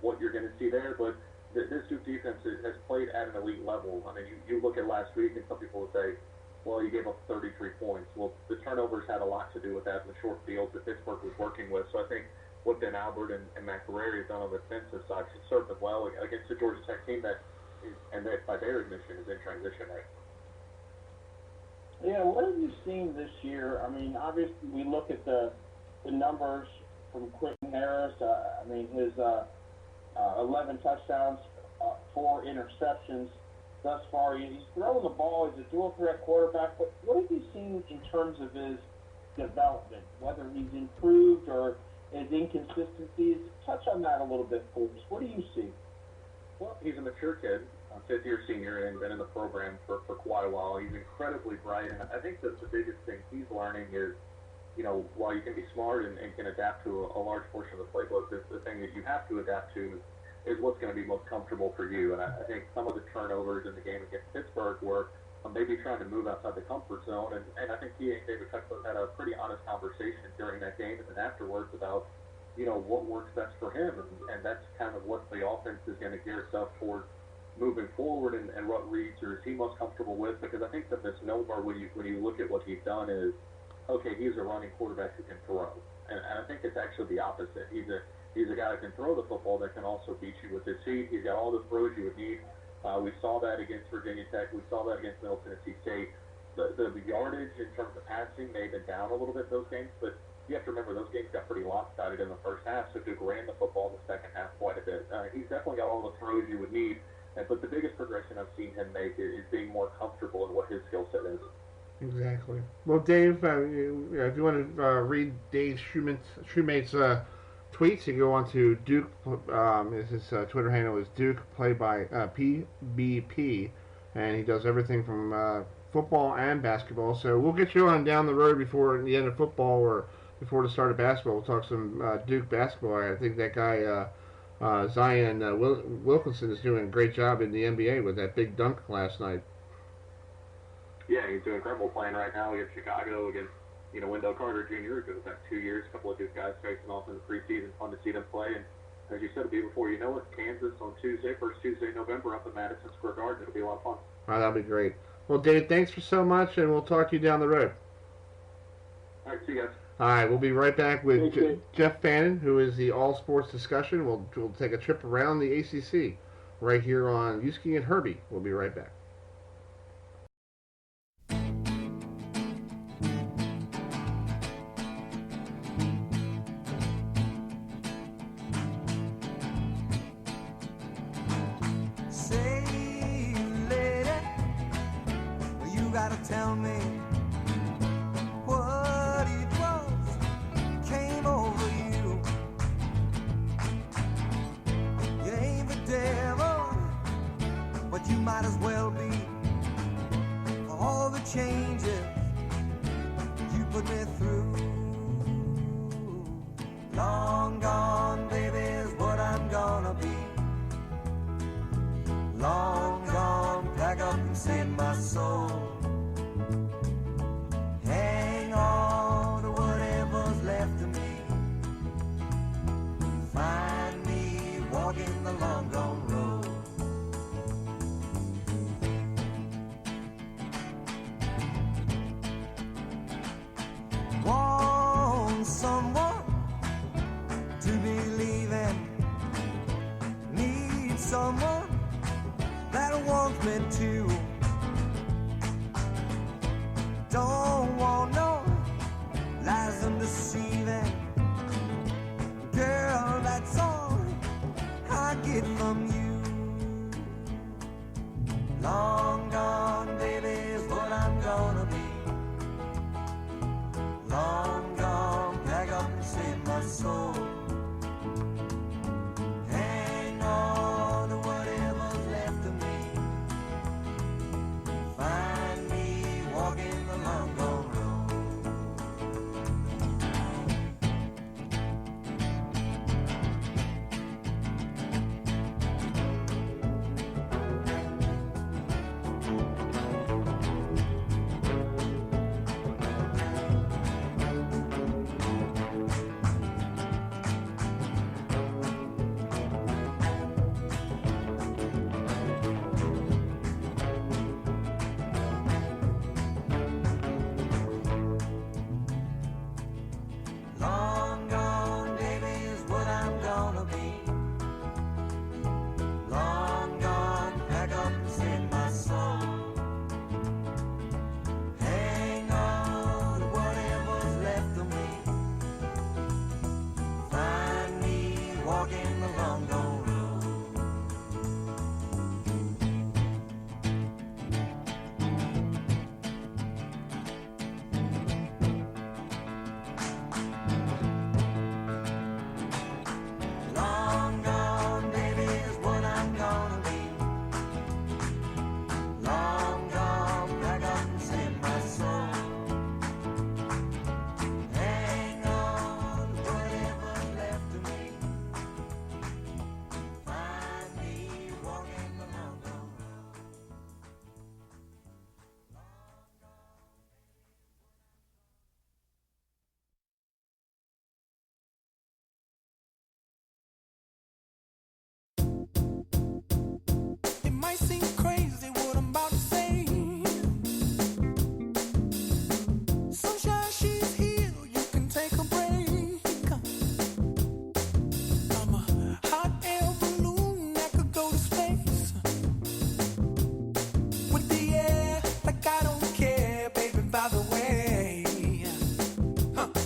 what you're going to see there. But this Duke defense has played at an elite level. I mean, you look at last week, and some people would say, well, you gave up 33 points. Well, the turnovers had a lot to do with that in the short field that Pittsburgh was working with. So I think what Ben Albert and Matt Guerreri have done on the defensive side should serve them well against a Georgia Tech team that by their admission is in transition right now. Yeah, what have you seen this year? I mean, obviously we look at the numbers from Quentin Harris. His 11 touchdowns, 4 interceptions thus far. He's throwing the ball. He's a dual threat quarterback. But what have you seen in terms of his development, whether he's improved or his inconsistencies? Touch on that a little bit for us. What do you see? Well, he's a mature kid, fifth-year senior, and been in the program for quite a while. He's incredibly bright, and I think that the biggest thing he's learning is, while you can be smart and can adapt to a large portion of the playbook, the thing that you have to adapt to is what's going to be most comfortable for you. And I think some of the turnovers in the game against Pittsburgh were maybe trying to move outside the comfort zone, and I think he and David Cutcliffe had a pretty honest conversation during that game and then afterwards about what works best for him, and that's kind of what the offense is going to gear itself towards moving forward, and what reads or is he most comfortable with, because I think the misnomer when you look at what he's done is, okay, he's a running quarterback who can throw, and I think it's actually the opposite. He's a guy who can throw the football that can also beat you with his feet. He's got all the throws you would need. We saw that against Virginia Tech. We saw that against Middle Tennessee State. The yardage in terms of passing may have been down a little bit in those games, but you have to remember those games got pretty lopsided in the first half, so Duke ran the football in the second half quite a bit. He's definitely got all the throws you would need, but the biggest progression I've seen him make is being more comfortable in what his skill set is. Exactly. Well, Dave, if you want to read Dave Shoemate's tweets, you go on to Duke. His Twitter handle is Duke, played by PBP, and he does everything from football and basketball. So we'll get you on down the road before the end of football or before the start of basketball. We'll talk some Duke basketball. I think that guy Zion Wilkinson is doing a great job in the NBA with that big dunk last night. Yeah, he's doing incredible playing right now against Chicago, against, Wendell Carter Jr. Because the past 2 years, a couple of his guys facing off in the preseason. Fun to see them play. And as you said, it'll be before you know it, Kansas on Tuesday, first Tuesday in November up at Madison Square Garden. It'll be a lot of fun. All right, that'll be great. Well, Dave, thanks for so much, and we'll talk to you down the road. All right, see you guys. All right, we'll be right back with Jeff Fannin, who is the All Sports Discussion. We'll take a trip around the ACC right here on Uski and Herbie. We'll be right back. Say, lady, you gotta tell me what it was came over you. You ain't the devil, but you might as well be. For all the changes you put me through. Long gone, baby, is what I'm gonna be. Long gone, pack up and save my soul. Hang on to whatever's left of me. Find me walking the long gone road. Want someone to believe in. Need someone that wants me to. Don't want no lies and deceiving. Girl, that's all I get from you. Long gone, baby, is what I'm gonna be. Long gone, pack up and save my soul. Hang on to whatever's left of me. Find me walking the long gone road. Long gone, baby, is what I'm gonna be. Long gone, pack up and save my soul. Hang on to whatever's left of me. Find me walking the long gone road. Long gone, baby, is what I'm gonna be. Long gone, pack up and save my soul. Hang on to whatever's left of me. Find me walking the long gone road. It might seem crazy what I'm about to say. Sunshine, she's here, you can take a break. I'm a hot air balloon that could go to space. With the air, like I don't care, baby, by the way.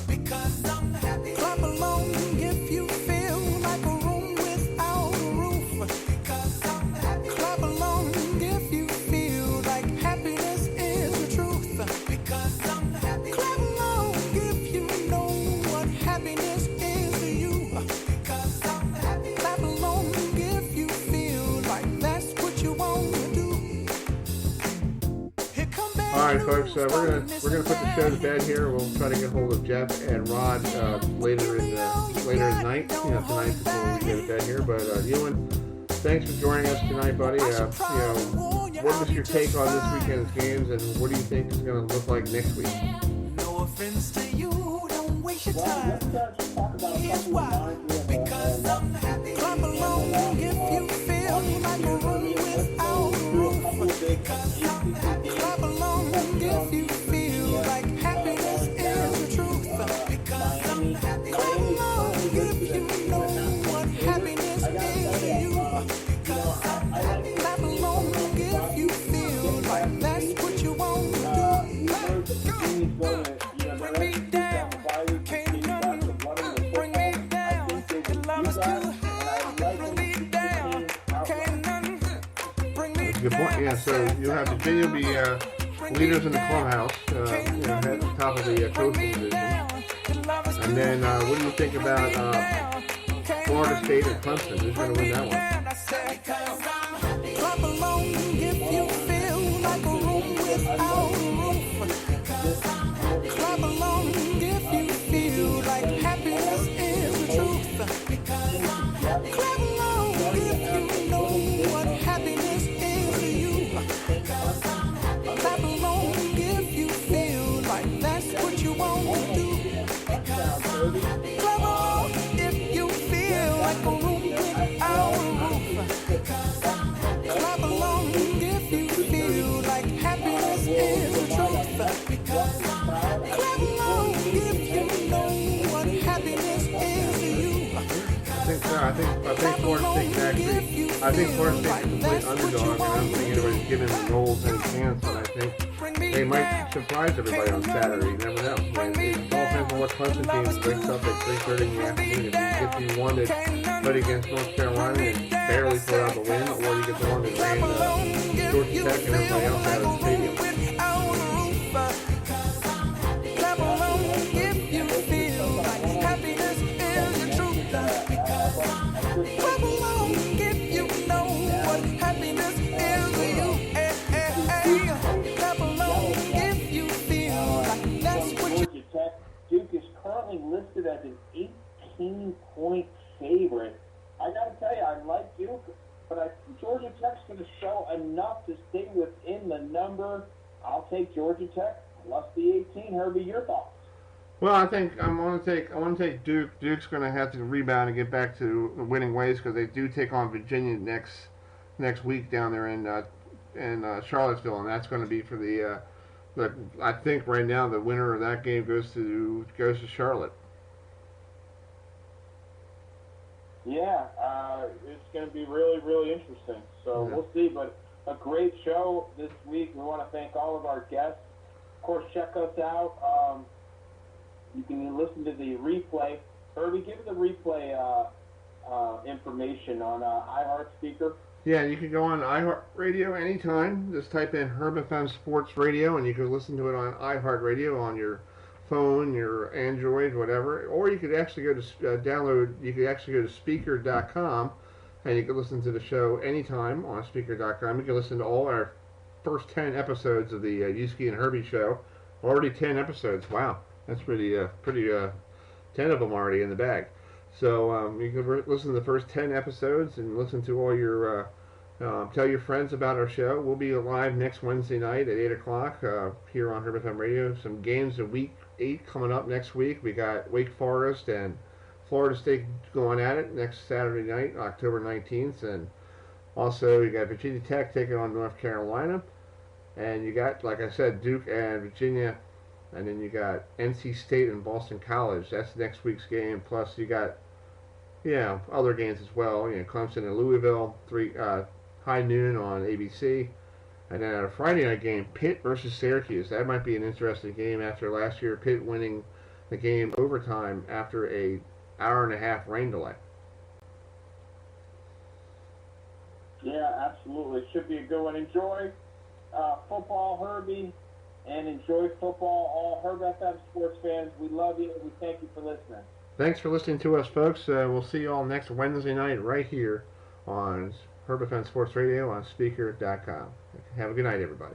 Because I'm happy. Clap along if you feel like a room without a roof. Because I'm happy. Clap along if you feel like happiness is the truth. Because I'm happy. Clap along if you know what happiness is to you. Because I'm happy. Clap along if you feel like that's what you want to do. Here come All right, folks, we're gonna put the show to bed here. We'll try to get hold of Jeff and Rod later in the night, tonight before we go to bed here. But Euan, thanks for joining us tonight, buddy. What was your take on this weekend's games, and what do you think is going to look like next week? No offense to you, don't waste your time. Here's why. Because I'm happy. Clap along if you feel like a room without a roof. Because I'm happy. Clap along if you feel like happiness is the truth. Because I'm happy. Clap along if you know what happiness is to you. Because I'm happy. Clap along if you feel like that's what you want to do. Bring me down, can't nothing bring me down. Your love is too high. Bring me down, can't nothing bring me down. Good point. Yeah, so you'll have Virginia be leaders in the clubhouse, at the top of the coastal division. And then, what do you think about Florida State and Clemson? Who's going to win that one? Clap along if you feel like a room without a roof. Clap along if you feel like happiness is the truth. Clap along if you know what happiness is to you. Clap along if you feel like that's what you want to do. Clap along if you feel like a room without a roof. Clap along if you feel like happiness is the truth. Clap along if you know what happiness is to you. I think Florida State actually. I think Florida State's a complete underdog, and I don't think anybody's giving the Noles any chance. But I think they might surprise everybody on Saturday. You never know. It all depends on what Clemson team breaks up at 3:30 in the afternoon. If you won it, played against North Carolina and barely pulled out the win, or you get the one that ran Georgia Tech and everybody else out of the stadium. Clap along if you feel like happiness is the truth. Clap along if you know what happiness is to you. Clap along if you feel like that's what you. Georgia Tech. Duke is currently listed as an 18-point favorite. I got to tell you, I like Duke, but I think Georgia Tech's going to show enough to stay within the number. I'll take Georgia Tech plus the 18. Herbie, your thoughts? Well, I think I want to take Duke. Duke's going to have to rebound and get back to winning ways because they do take on Virginia next week down there in Charlottesville, and that's going to be for the. I think right now the winner of that game goes to Charlotte. Yeah, it's going to be really, really interesting. So we'll see. But a great show this week. We want to thank all of our guests. Of course, check us out. You can listen to the replay. Herbie, give us the replay information on iHeart Speaker. Yeah, you can go on iHeartRadio anytime. Just type in HerbFM Sports Radio, and you can listen to it on iHeartRadio on your phone, your Android, whatever. Or you could actually go to download. You could actually go to Speaker.com, and you can listen to the show anytime on Speaker.com. You can listen to all our first 10 episodes of the Uski and Herbie show. Already 10 episodes. Wow, that's pretty 10 of them already in the bag. So you can listen to the first 10 episodes and listen to all your, tell your friends about our show. We'll be live next Wednesday night at 8 o'clock here on HerbFM Radio. Some games of Week 8 coming up next week. We got Wake Forest and Florida State going at it next Saturday night, October 19th. And also you got Virginia Tech taking on North Carolina. And you got, like I said, Duke and Virginia. And then you got NC State and Boston College. That's next week's game. Plus you got, other games as well. Clemson and Louisville, high noon on ABC. And then a Friday night game, Pitt versus Syracuse. That might be an interesting game after last year, Pitt winning the game overtime after a hour-and-a-half rain delay. Yeah, absolutely. Should be a good one. Enjoy football, Herbie. And enjoy football, all HerbFM sports fans. We love you. We thank you for listening. Thanks for listening to us, folks. We'll see you all next Wednesday night right here on HerbFM Sports Radio on Speaker.com. Have a good night, everybody.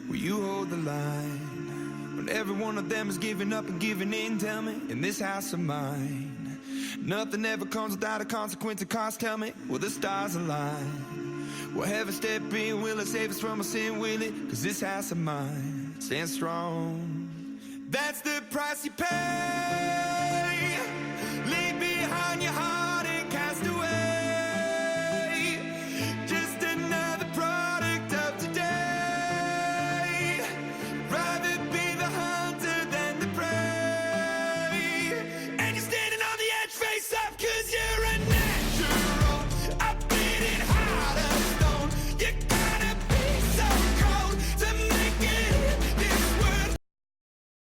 Will you hold the one of them is giving up and giving in. Tell me, in this house of mine, nothing ever comes without a consequence of cost. Tell me, will the stars align? Will heaven step in? Will it save us from our sin? Will it? 'Cause this house of mine stands strong. That's the price you pay